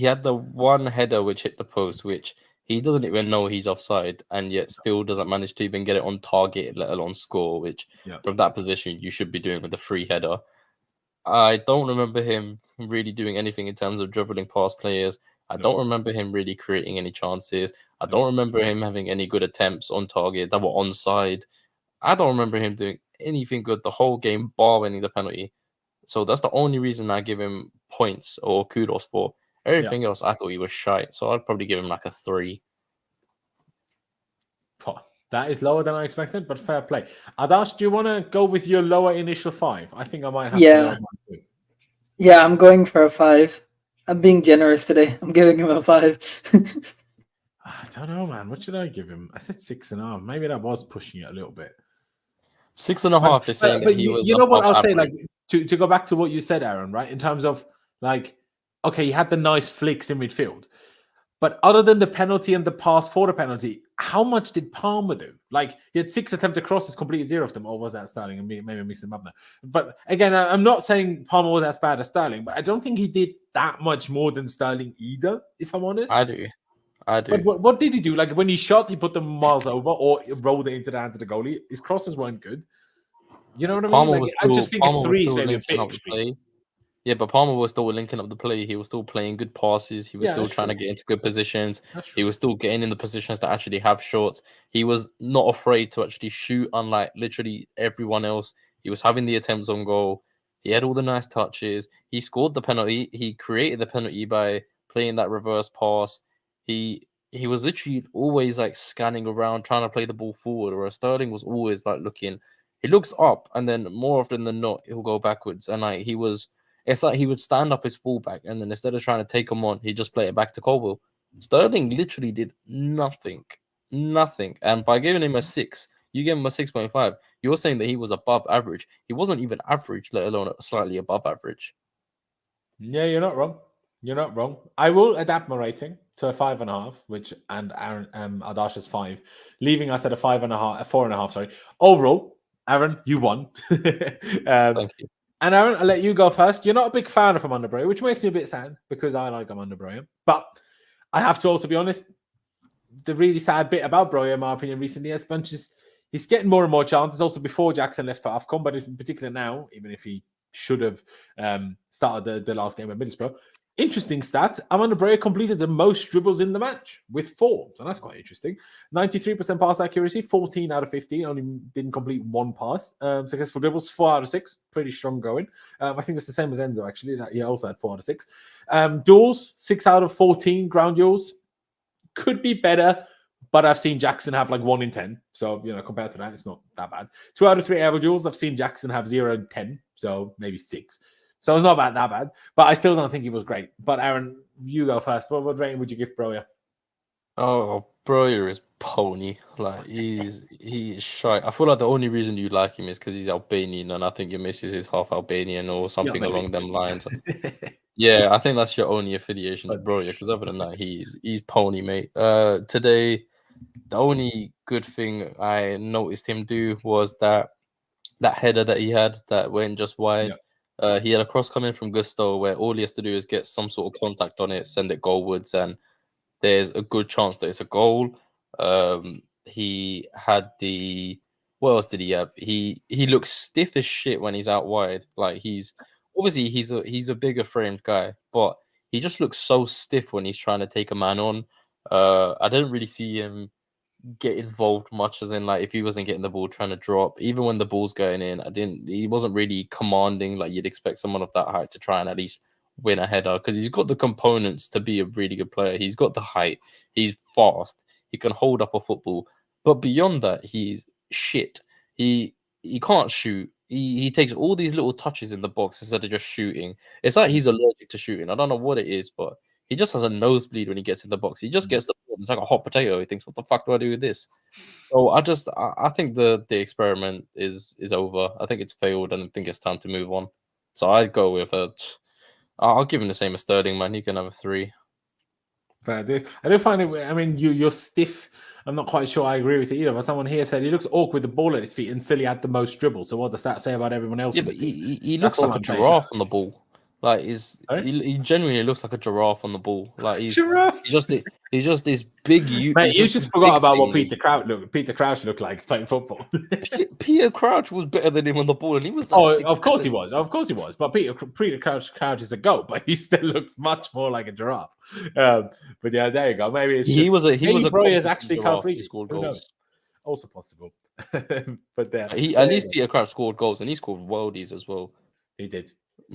had the one header which hit the post, which he doesn't even know he's offside, and yet still doesn't manage to even get it on target, let alone score, which from that position you should be doing with the free header. I don't remember him really doing anything in terms of dribbling past players. I don't remember him really creating any chances. I don't remember him having any good attempts on target that were onside. I don't remember him doing anything good the whole game, bar winning the penalty. So that's the only reason I give him points or kudos for. Everything else, I thought he was shite. So I'd probably give him like a 3. That is lower than I expected, but fair play. Adash, do you want to go with your lower initial 5? I think I might have to lower mine too. Yeah, I'm going for a 5. I'm being generous today. I'm giving him a 5. I don't know, man. What should I give him? I said 6.5. Maybe that was pushing it a little bit. 6.5 is saying that he was. You know what I'll say? Like to go back to what you said, Aaron, right? In terms of like, okay, he had the nice flicks in midfield, but other than the penalty and the pass for the penalty, how much did Palmer do? Like he had 6 attempted crosses, completed 0 of them, or was that Sterling? And maybe mix them up now. But again, I'm not saying Palmer was as bad as Sterling, but I don't think he did that much more than Sterling either. If I'm honest, I do. But what did he do? Like when he shot, he put them miles over or rolled it into the hands of the goalie. His crosses weren't good. You know what I mean? Palmer Like, was I still just think Palmer a was 3 is still maybe a linking bit up the extreme. play. Yeah, but Palmer was still linking up the play. He was still playing good passes. He was Yeah, still that's trying true. to get into good positions. That's He true. was still getting in the positions that actually have shots. He was not afraid to actually shoot, unlike literally everyone else. He was having the attempts on goal. He had all the nice touches. He scored the penalty. He created the penalty by playing that reverse pass. He was literally always like scanning around, trying to play the ball forward, whereas Sterling was always like looking. He looks up, and then more often than not, he'll go backwards. And like he was, it's like he would stand up his fullback, and then instead of trying to take him on, he'd just play it back to Colwell. Sterling literally did nothing, nothing. And by giving him a 6, you gave him a 6.5. You're saying that he was above average. He wasn't even average, let alone slightly above average. Yeah, you're not wrong. You're not wrong. I will adapt my rating to a 5.5, which and Aaron Ardash's 5, leaving us at a 5.5, a 4.5. Sorry. Overall, Aaron, you won. Thank you. And Aaron, I'll let you go first. You're not a big fan of Amanda Broya, which makes me a bit sad because I like Amanda Broya. But I have to also be honest, the really sad bit about Broya, in my opinion, recently has been just he's getting more and more chances. Also, before Jackson left for AFCON, but in particular now, even if he should have started the last game at Middlesbrough. Interesting stat. Amanda Broya completed the most dribbles in the match with 4. So that's quite interesting. 93% pass accuracy, 14 out of 15. Only didn't complete 1 pass. Successful dribbles, 4 out of 6. Pretty strong going. I think it's the same as Enzo, actually. He also had 4 out of 6. Duels, 6 out of 14 ground duels. Could be better, but I've seen Jackson have like 1 in 10. So, compared to that, it's not that bad. 2 out of 3 air duels, I've seen Jackson have 0 in 10. So maybe 6. So it's not that bad. But I still don't think he was great. But Aaron, you go first. What rating would you give Broya? Oh, Broya is pony. Like he is shy. I feel like the only reason you like him is because he's Albanian, and I think your missus is half Albanian or something along them lines. Yeah, I think that's your only affiliation to Broya, because other than that, he's pony, mate. Today, the only good thing I noticed him do was that header that he had that went just wide. He had a cross coming from Gusto where all he has to do is get some sort of contact on it, send it goalwards, and there's a good chance that it's a goal. He had what else did he have? He looks stiff as shit when he's out wide. Like he's a bigger framed guy, but he just looks so stiff when he's trying to take a man on. I didn't really see him get involved much, as in like if he wasn't getting the ball trying to drop, even when the ball's going in, he wasn't really commanding like you'd expect someone of that height to try and at least win a header, because he's got the components to be a really good player. He's got the height, he's fast, he can hold up a football, but beyond that, he's shit. He can't shoot. He takes all these little touches in the box instead of just shooting. It's like he's allergic to shooting. I don't know what it is, but he just has a nosebleed when he gets in the box. He just gets the ball. It's like a hot potato. He thinks, what the fuck do I do with this? So I think the experiment is over. I think it's failed, and I think it's time to move on. So I'd go with I'll give him the same as Sterling, man. He can have a 3. But I do find it. I mean, you're stiff. I'm not quite sure I agree with it either. But someone here said he looks awkward with the ball at his feet and still he had the most dribbles. So what does that say about everyone else? Yeah, but he looks like a giraffe on the ball. Like he genuinely looks like a giraffe on the ball. Like he's just this big. Mate, you just forgot about what Peter Crouch looked like playing football. Peter Crouch was better than him on the ball, and he was. Like of course he was. Of course he was. But Peter Crouch is a goat, but he still looks much more like a giraffe. But yeah, there you go. Maybe it's he was a Broya's actually can't free scored goals. Also possible. But at least Peter Crouch scored goals, and he scored worldies as well. He did.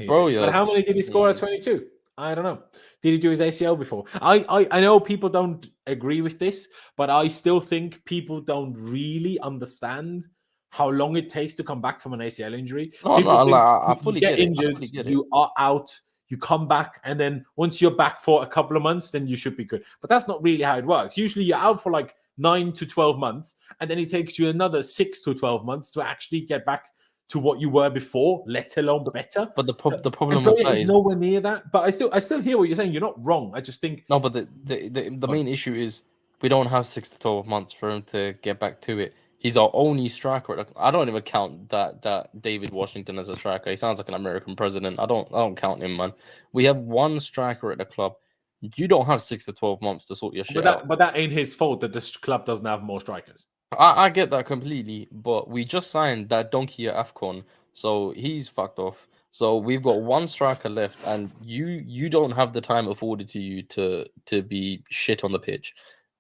Bro, but how many did he score at 22? I don't know. Did he do his ACL before? I know people don't agree with this, but I still think people don't really understand how long it takes to come back from an ACL injury. I fully get injured, you are out, you come back, and then once you're back for a couple of months, then you should be good. But that's not really how it works. Usually you're out for like 9 to 12 months, and then it takes you another 6 to 12 months to actually get back to what you were before, let alone better. But the problem with that is nowhere near that. But I still hear what you're saying. You're not wrong. I just think no. But the main issue is we don't have 6 to 12 months for him to get back to it. He's our only striker. I don't even count that David Washington as a striker. He sounds like an American president. I don't count him, man. We have one striker at the club. You don't have 6 to 12 months to sort your shit out. But that ain't his fault that this club doesn't have more strikers. I get that completely, but we just signed that donkey at AFCON, so he's fucked off. So we've got one striker left, and you don't have the time afforded to you to be shit on the pitch.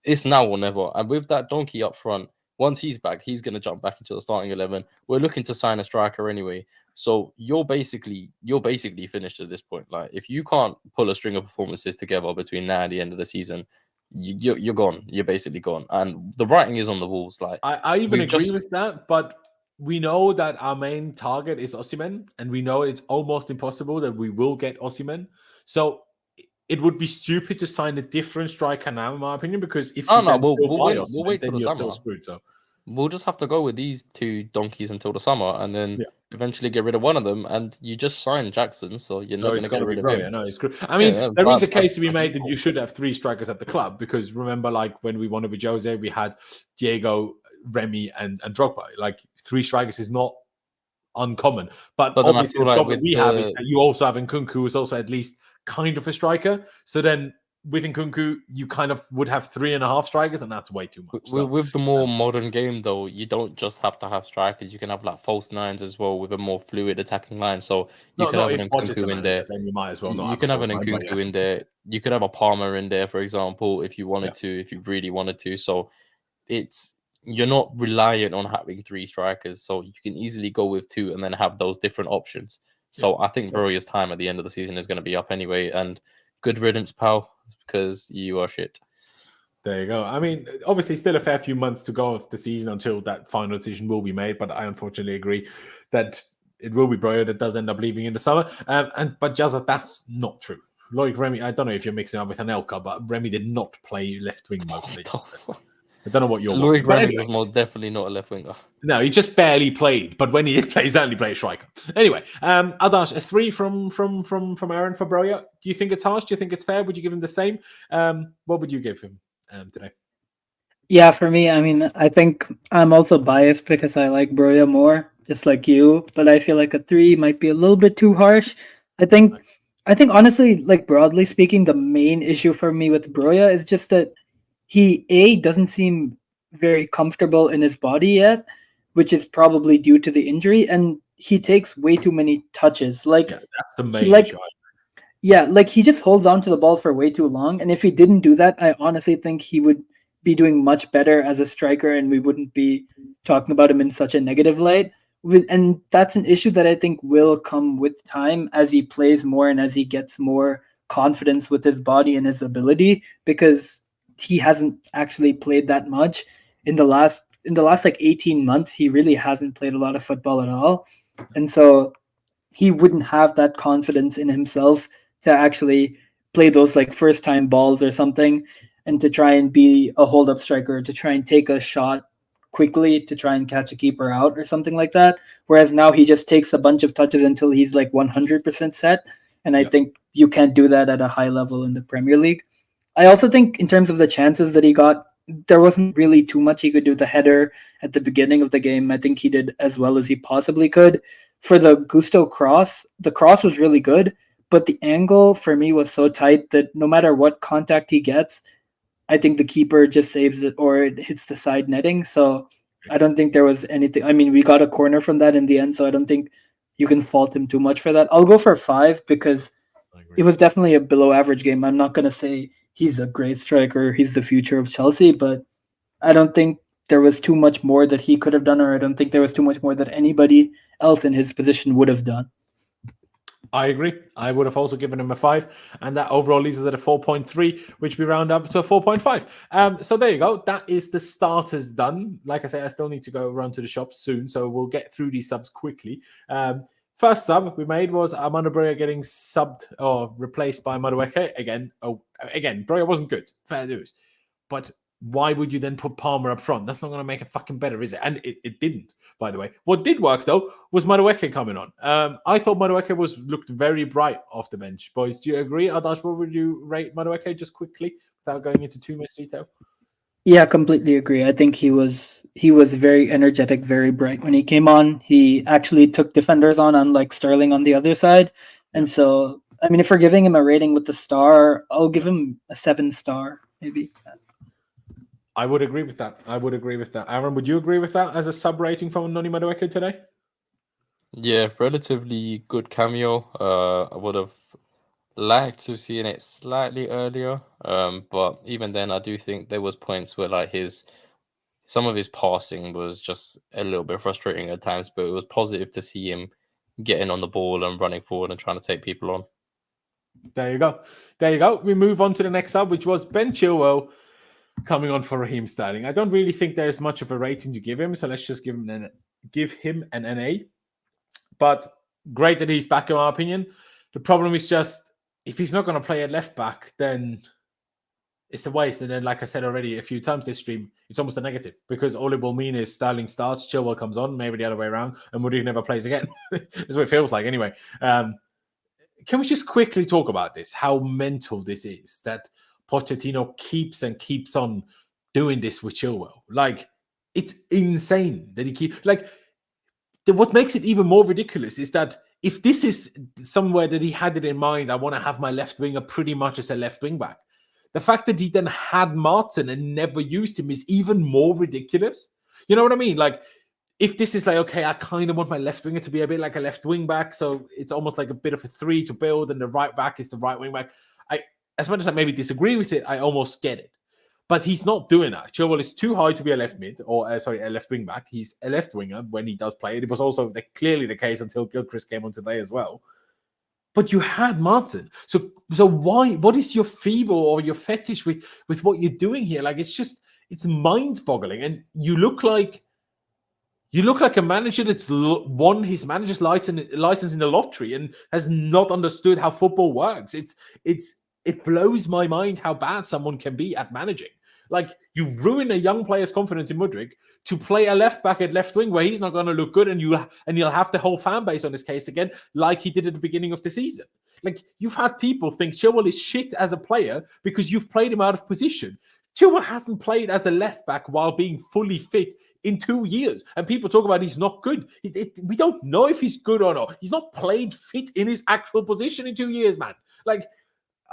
It's now or never. And with that donkey up front, once he's back, he's gonna jump back into the starting 11. We're looking to sign a striker anyway. So you're basically finished at this point. Like if you can't pull a string of performances together between now and the end of the season, you're gone. You're basically gone. And the writing is on the walls. Like I even agree with that, but we know that our main target is Osimhen, and we know it's almost impossible that we will get Osimhen. So it would be stupid to sign a different striker now, in my opinion, because if we'll Osimhen, wait then till the you're summer. still screwed. So we'll just have to go with these two donkeys until the summer, and then eventually get rid of one of them. And you just sign Jackson, so you're not going to get rid of him. No, it's good. I mean, there is a case to be made that you should have 3 strikers at the club, because remember, like when we wanted with Jose, we had Diego, Remy, and Drogba. Like 3 strikers is not uncommon, but obviously the problem we have is that you also have Nkunku, who is also at least kind of a striker. So then with Nkunku, you kind of would have 3.5 strikers, and that's way too much. With the more modern game, though, you don't just have to have strikers. You can have like false nines as well with a more fluid attacking line. So you can have an Nkunku in there. Then you might as well not. You can have an Nkunku in there. You could have a Palmer in there, for example, if you wanted to, if you really wanted to. So you're not reliant on having 3 strikers. So you can easily go with 2 and then have those different options. So I think Broja's time at the end of the season is going to be up anyway. And good riddance, pal, because you are shit. There you go. I mean, obviously, still a fair few months to go of the season until that final decision will be made. But I unfortunately agree that it will be Broja that does end up leaving in the summer. But Jazza, that's not true. Like Remy, I don't know if you're mixing up with Anelka, but Remy did not play left wing mostly. I don't know what you're. Loic Remy was most definitely not a left winger. No, he just barely played. But when he did play, he's only played striker. Anyway, Adash, a 3 from Aaron for Broja. Do you think it's harsh? Do you think it's fair? Would you give him the same? What would you give him today? Yeah, for me, I mean, I think I'm also biased because I like Broja more, just like you. But I feel like a 3 might be a little bit too harsh. I think honestly, like broadly speaking, the main issue for me with Broja is just that he doesn't seem very comfortable in his body yet, which is probably due to the injury, and he takes way too many touches. Like that's the main issue. Yeah, like he just holds on to the ball for way too long, and if he didn't do that, I honestly think he would be doing much better as a striker, and we wouldn't be talking about him in such a negative light. And that's an issue that I think will come with time as he plays more and as he gets more confidence with his body and his ability, because he hasn't actually played that much in the last like 18 months. He really hasn't played a lot of football at all, and so he wouldn't have that confidence in himself to actually play those like first time balls or something, and to try and be a hold up striker, to try and take a shot quickly to try and catch a keeper out or something like that. Whereas now he just takes a bunch of touches until he's like 100% set, and I think you can't do that at a high level in the Premier League. I also think in terms of the chances that he got, there wasn't really too much he could do. The header at the beginning of the game, I think he did as well as he possibly could. For the Gusto cross, the cross was really good, but the angle for me was so tight that no matter what contact he gets, I think the keeper just saves it or it hits the side netting. So I don't think there was anything. I mean, we got a corner from that in the end, so I don't think you can fault him too much for that. I'll go for 5 because it was definitely a below average game. I'm not going to say he's a great striker, he's the future of Chelsea, but I don't think there was too much more that he could have done, or I don't think there was too much more that anybody else in his position would have done. I agree. I would have also given him a 5, and that overall leaves us at a 4.3, which we round up to a 4.5. So there you go. That is the starters done. Like I say, I still need to go run to the shop soon, so we'll get through these subs quickly. First sub we made was Armando Broja getting subbed or replaced by Mudryk again. Again, Broja wasn't good, fair dues, but why would you then put Palmer up front? That's not going to make it fucking better, is it? And it didn't, by the way. What did work, though, was Mudryk coming on. I thought Mudryk looked very bright off the bench. Boys, do you agree? Adash, what would you rate Mudryk just quickly without going into too much detail? Yeah, completely agree. I think he was very energetic, very bright when he came on. He actually took defenders on, unlike Sterling on the other side. And so, I mean, if we're giving him a rating with the star, I'll give him a 7 star, maybe. I would agree with that. Aaron, would you agree with that as a sub rating from Noni Madueke today? Yeah, relatively good cameo. I would have liked to have seen it slightly earlier. But even then, I do think there was points where like some of his passing was just a little bit frustrating at times. But it was positive to see him getting on the ball and running forward and trying to take people on. There you go. We move on to the next sub, which was Ben Chilwell coming on for Raheem Sterling. I don't really think there's much of a rating to give him, so let's just give him an NA. But great that he's back, in my opinion. The problem is just if he's not going to play at left back, then it's a waste. And then, like I said already a few times this stream, it's almost a negative because all it will mean is Sterling starts, Chilwell comes on, maybe the other way around, and Mudryk never plays again. That's what it feels like anyway. Can we just quickly talk about this? How mental this is that Pochettino keeps on doing this with Chilwell. Like, it's insane that he keeps what makes it even more ridiculous is that if this is somewhere that he had it in mind, I want to have my left winger pretty much as a left wing back. The fact that he then had Martin and never used him is even more ridiculous. You know what I mean? Like, if this is like, okay, I kind of want my left winger to be a bit like a left wing back, so it's almost like a bit of a three to build, and the right back is the right wing back. As much as I maybe disagree with it, I almost get it. But he's not doing that. Chilwell is too high to be a left mid, or a left wing back. He's a left winger when he does play it. It was also clearly the case until Gilchrist came on today as well. But you had Martin. So why? What is your feeble or your fetish with what you're doing here? Like, it's mind-boggling. And you look like a manager that's won his manager's license in the lottery and has not understood how football works. It blows my mind how bad someone can be at managing. Like, you ruin a young player's confidence in Mudryk to play a left back at left wing where he's not going to look good, and you'll have the whole fan base on his case again, like he did at the beginning of the season. Like, you've had people think Chilwell is shit as a player because you've played him out of position. Chilwell hasn't played as a left back while being fully fit in 2 years, and people talk about he's not good. We don't know if he's good or not. He's not played fit in his actual position in 2 years, man. Like,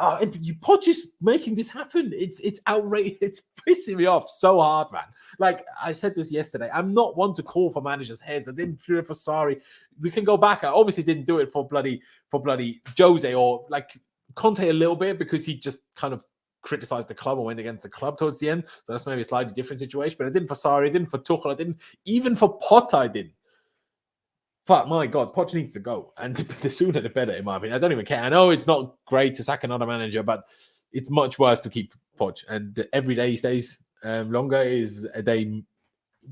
and Poch is making this happen. It's outrageous. It's pissing me off so hard, man. Like, I said this yesterday. I'm not one to call for managers' heads. I didn't do it for Sarri. We can go back. I obviously didn't do it for bloody Jose or like Conte a little bit because he just kind of criticized the club and went against the club towards the end. So that's maybe a slightly different situation. But I didn't for Sarri. I didn't for Tuchel. I didn't even for Poch. I didn't. But my God, Poch needs to go. And the sooner the better, in my opinion. I don't even care. I know it's not great to sack another manager, but it's much worse to keep Poch. And every day he stays longer is a day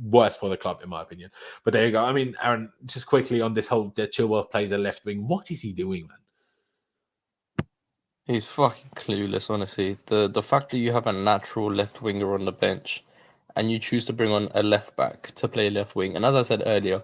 worse for the club, in my opinion. But there you go. I mean, Aaron, just quickly on this whole that Chilwell plays a left wing. What is he doing, man? He's fucking clueless, honestly. The fact that you have a natural left winger on the bench and you choose to bring on a left back to play left wing. And as I said earlier,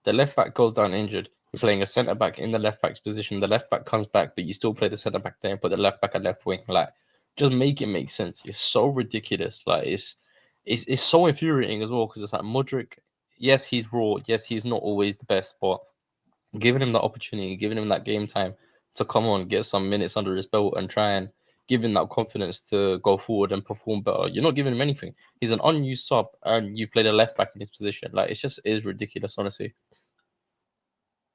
the left back goes down injured. You're playing a centre back in the left back's position. The left back comes back, but you still play the centre back there and put the left back at left wing. Like, just make it make sense. It's so ridiculous. Like, it's so infuriating as well because it's like Mudryk. Yes, he's raw. Yes, he's not always the best, but giving him the opportunity, giving him that game time to come on, get some minutes under his belt, and try and give him that confidence to go forward and perform better. You're not giving him anything. He's an unused sub, and you played a left back in his position. Like, it is ridiculous, honestly.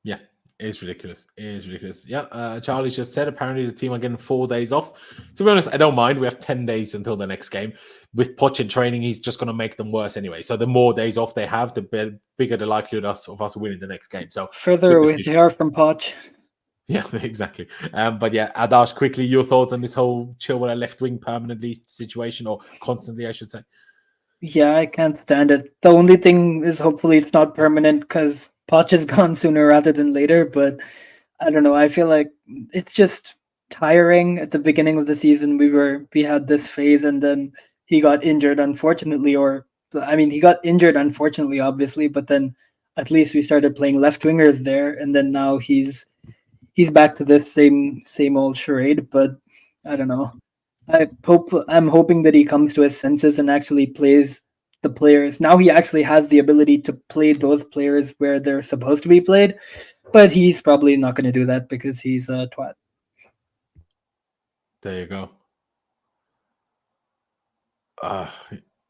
Yeah, it is ridiculous. It is ridiculous. Yeah, Charlie just said apparently the team are getting 4 days off. To be honest, I don't mind. We have 10 days until the next game. With Poch in training, he's just going to make them worse anyway. So the more days off they have, the bigger the likelihood of us winning the next game. So further away they are from Poch. Yeah, exactly. But yeah, Adash, quickly, your thoughts on this whole Chilwell left wing permanently situation, or constantly, I should say. Yeah, I can't stand it. The only thing is hopefully it's not permanent because Poch is gone sooner rather than later. But I don't know. I feel like it's just tiring. At the beginning of the season, we had this phase, and then he got injured, unfortunately. He got injured, unfortunately, obviously. But then at least we started playing left wingers there, and then now he's back to this same old charade. But I don't know. I'm hoping that he comes to his senses and actually plays the players. Now he actually has the ability to play those players where they're supposed to be played, but he's probably not going to do that because he's a twat. There you go.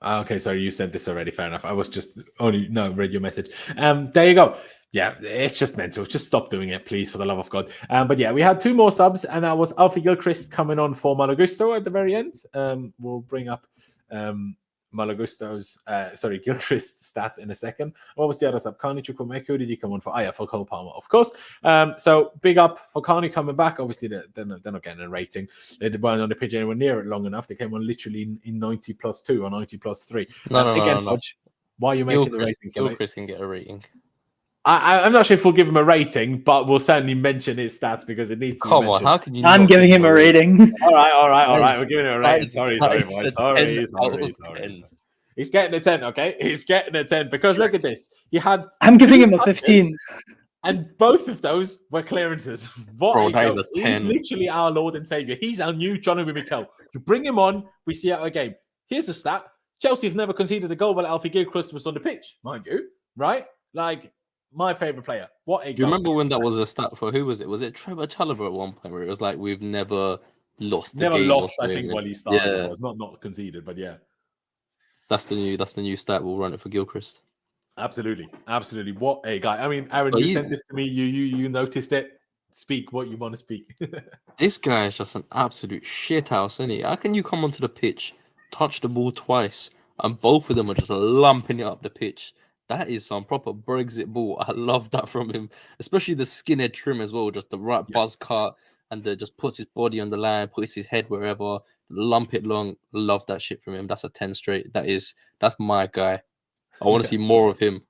Okay, sorry, you sent this already. Fair enough. I was just read your message. There you go. Yeah, it's just mental. Just stop doing it, please, for the love of God. But yeah, we had 2 more subs, and that was Alfie Gilchrist coming on for Malagusto at the very end. We'll bring up Gilchrist's stats in a second. What was the other sub? Carney Chukwuemeka, did he come on for? For Cole Palmer, of course. So big up for Carney coming back. Obviously, they're not getting a rating. They weren't on the pitch anywhere near it long enough. They came on literally in 90 plus 2 or 90 plus 3. No. Poch, why are you making the ratings? Gilchrist can get a rating. I'm not sure if we'll give him a rating, but we'll certainly mention his stats because it needs to be mentioned. How can you? I'm giving him a rating. All right. We're giving him a rating. Sorry. He's getting a 10, okay? He's getting a 10 because look at this. I'm giving him a 15. And both of those were clearances. That is a 10. He's literally our Lord and Savior. He's our new Johnny Mikel. You bring him on, we see out a game. Here's a stat. Chelsea have never conceded a goal while Alfie Gilchrist was on the pitch, mind you, right? Like, my favorite player. What a Do you remember when that was a stat for who was it? Was it Trevor Chalobah at one point where it was like we've never lost the game? I think, while he started. Yeah. It was not conceded, but yeah. That's the new stat. We'll run it for Gilchrist. Absolutely. What a guy. I mean, Aaron, you sent this to me. You noticed it. Speak what you want to speak. This guy is just an absolute shithouse, isn't he? How can you come onto the pitch, touch the ball twice, and both of them are just lumping it up the pitch? That is some proper Brexit ball. I love that from him, especially the skinhead trim as well. Just the right buzz cut, and just puts his body on the line, puts his head wherever, lump it long. Love that shit from him. That's a 10 straight. That's my guy. I want to see more of him.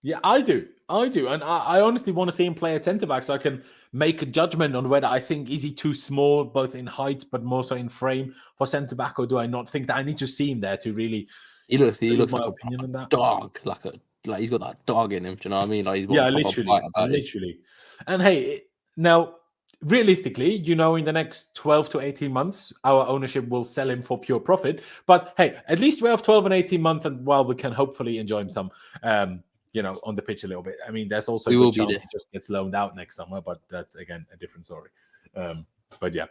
Yeah, I do, and I honestly want to see him play at centre back so I can make a judgment on whether I think is he too small, both in height but more so in frame for centre back, or do I not think that I need to see him there to really. He looks like a dog, like he's got that dog in him. Do you know what I mean? Like he's got literally. And hey, now realistically, in the next 12 to 18 months, our ownership will sell him for pure profit. But hey, at least we have 12 and 18 months, and we can hopefully enjoy him some, on the pitch a little bit. I mean, there's also a good chance he just gets loaned out next summer, but that's again a different story. But yeah,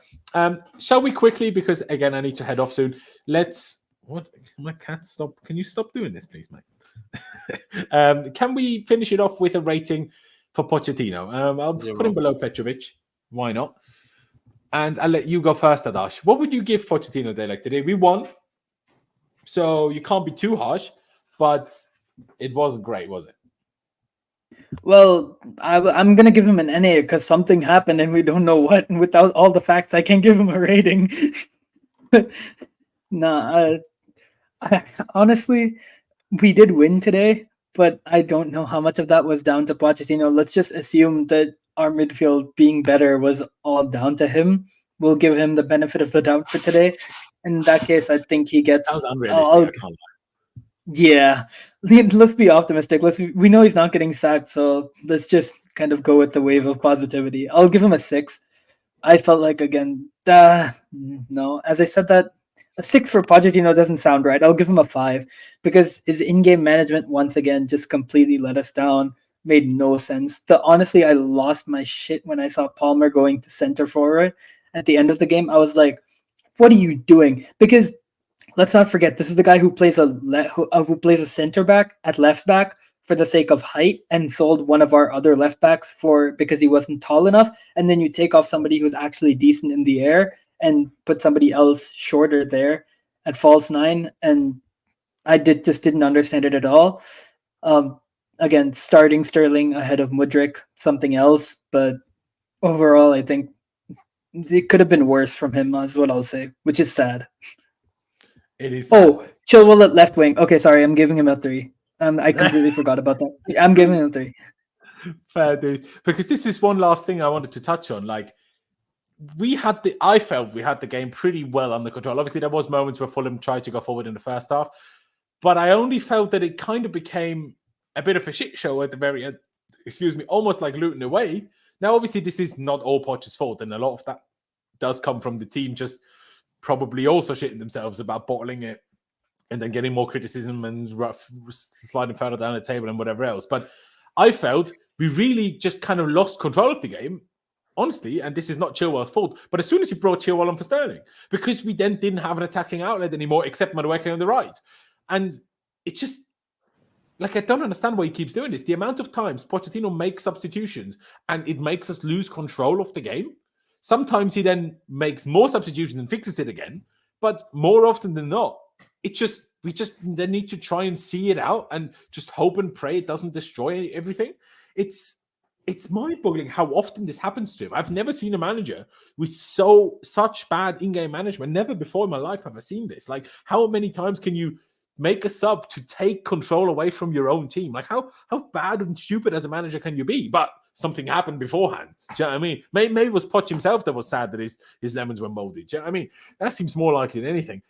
shall we quickly? Because again, I need to head off soon. What? My cat, stop. Can you stop doing this, please, mate? Can we finish it off with a rating for Pochettino? I'll put him below Petrovic. Why not? And I'll let you go first, Adash. What would you give Pochettino Day like today? We won, so you can't be too harsh, but it wasn't great, was it? Well, I'm going to give him an NA because something happened and we don't know what. And without all the facts, I can't give him a rating. Honestly, we did win today, but I don't know how much of that was down to Pochettino. Let's just assume that our midfield being better was all down to him. We'll give him the benefit of the doubt for today. In that case, I think he gets. That was unrealistic. Yeah, let's be optimistic. We know he's not getting sacked, so let's just kind of go with the wave of positivity. I'll give him a 6. I felt like no. As I said that. A 6 for Pochettino doesn't sound right. I'll give him a 5 because his in-game management once again just completely let us down. Made no sense. Honestly, I lost my shit when I saw Palmer going to center forward at the end of the game. I was like, "What are you doing?" Because let's not forget, this is the guy who plays who plays a center back at left back for the sake of height and sold one of our other left backs because he wasn't tall enough. And then you take off somebody who's actually decent in the air and put somebody else shorter there at false 9, and I just didn't understand it at all. Again, starting Sterling ahead of Mudryk, something else, but overall, I think it could have been worse from him, is what I'll say, which is sad. It is. Oh, Chilwell at left wing. Okay, sorry, I'm giving him a 3. I completely forgot about that. I'm giving him a 3. Fair, dude. Because this is one last thing I wanted to touch on. Like, I felt we had the game pretty well under control. Obviously, there was moments where Fulham tried to go forward in the first half, but I only felt that it kind of became a bit of a shit show at the very end. Almost like Luton away. Now, obviously, this is not all Poch's fault, and a lot of that does come from the team just probably also shitting themselves about bottling it and then getting more criticism and sliding further down the table and whatever else. But I felt we really just kind of lost control of the game honestly, and this is not Chilwell's fault, but as soon as he brought Chilwell on for Sterling, because we then didn't have an attacking outlet anymore except Mudryk on the right. And it just, like, I don't understand why he keeps doing this. The amount of times Pochettino makes substitutions and it makes us lose control of the game. Sometimes he then makes more substitutions and fixes it again, but more often than not, we just then need to try and see it out and just hope and pray it doesn't destroy everything. It's mind-boggling how often this happens to him. I've never seen a manager with such bad in-game management. Never before in my life have I seen this. Like, how many times can you make a sub to take control away from your own team? Like, how bad and stupid as a manager can you be? But something happened beforehand. Do you know what I mean? Maybe it was Poch himself that was sad that his lemons were molded. Do you know what I mean? That seems more likely than anything.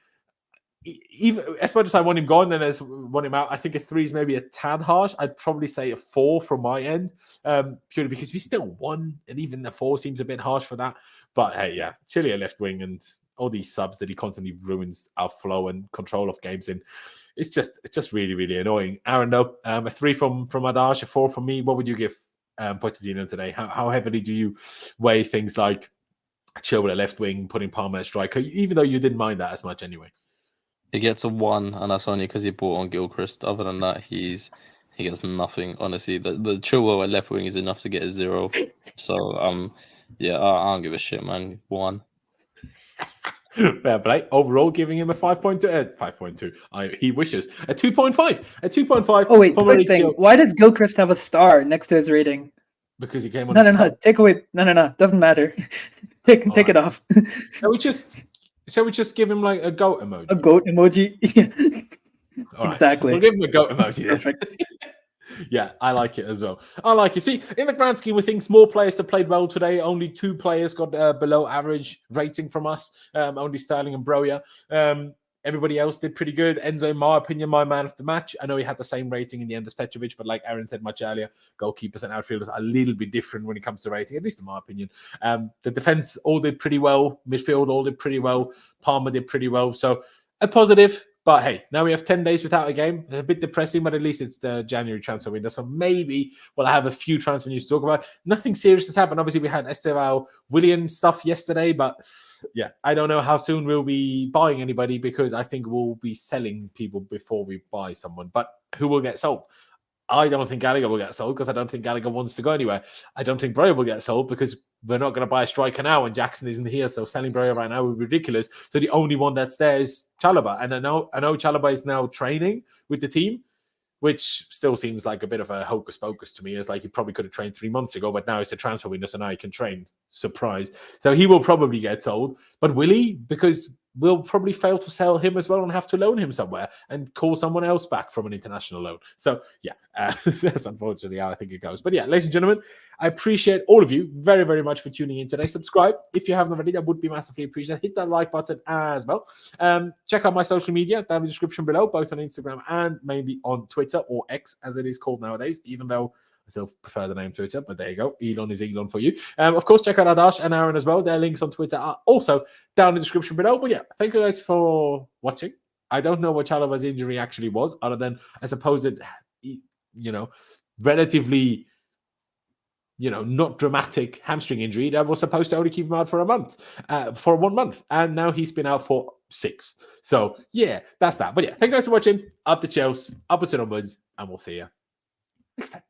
Even as much as I want him gone and as want him out, I think a 3 is maybe a tad harsh. I'd probably say a 4 from my end, purely because we still won, and even the 4 seems a bit harsh for that. But hey, yeah, Chile left wing and all these subs that he constantly ruins our flow and control of games in. It's just really, really annoying. Aaron, though, a 3 from Adash, a 4 from me. What would you give Pochettino today? How heavily do you weigh things like Chilwell at left wing, putting Palmer at striker, even though you didn't mind that as much anyway? He gets a 1, and that's only because he brought on Gilchrist. Other than that, he gets nothing. Honestly, the Chilwell at left wing is enough to get a 0. So yeah, I don't give a shit, man. 1. Fair play. Overall, giving him a 5.2. 5.2. He wishes a 2.5. A 2.5. Oh wait, quick thing. Why does Gilchrist have a star next to his rating? Because he came on. No. Take away. No. Doesn't matter. Take it off. Shall we just give him like a goat emoji? A goat emoji. All right. Exactly. We'll give him a goat emoji. Perfect. Yeah, I like it as well. I like it. See, in the grand scheme of things, more players that played well today. Only 2 players got below average rating from us. Only Sterling and Broja. Everybody else did pretty good. Enzo, in my opinion, my man of the match. I know he had the same rating in the end as Petrovic, but like Aaron said much earlier, goalkeepers and outfielders are a little bit different when it comes to rating, at least in my opinion. The defense all did pretty well. Midfield all did pretty well. Palmer did pretty well. So a positive. But hey, now we have 10 days without a game. It's a bit depressing, but at least it's the January transfer window. So maybe we'll have a few transfer news to talk about. Nothing serious has happened. Obviously, we had Esteval Willian stuff yesterday, but yeah, I don't know how soon we'll be buying anybody because I think we'll be selling people before we buy someone. But who will get sold? I don't think Gallagher will get sold because I don't think Gallagher wants to go anywhere. I don't think Broja will get sold because we're not going to buy a striker now and Jackson isn't here. So selling Broja right now would be ridiculous. So the only one that's there is Chalobah. And I know Chalobah is now training with the team, which still seems like a bit of a hocus pocus to me. It's like he probably could have trained 3 months ago, but now it's the transfer window, so now he can train. Surprise. So he will probably get sold. But will he? Because we'll probably fail to sell him as well and have to loan him somewhere and call someone else back from an international loan. So yeah, that's unfortunately how I think it goes. But yeah, ladies and gentlemen, I appreciate all of you very, very much for tuning in today. Subscribe if you haven't already. That would be massively appreciated. Hit that like button as well. Check out my social media down in the description below, both on Instagram and mainly on Twitter, or X as it is called nowadays, even though I still prefer the name Twitter, but there you go. Elon is Elon for you. Of course, check out Adash and Aaron as well. Their links on Twitter are also down in the description below. But yeah, thank you guys for watching. I don't know what Chalobah's injury actually was, other than I suppose it, relatively, not dramatic hamstring injury that was supposed to only keep him out for for 1 month. And now he's been out for 6. So yeah, that's that. But yeah, thank you guys for watching. Up the Chelsea, up the numbers, and we'll see you next time.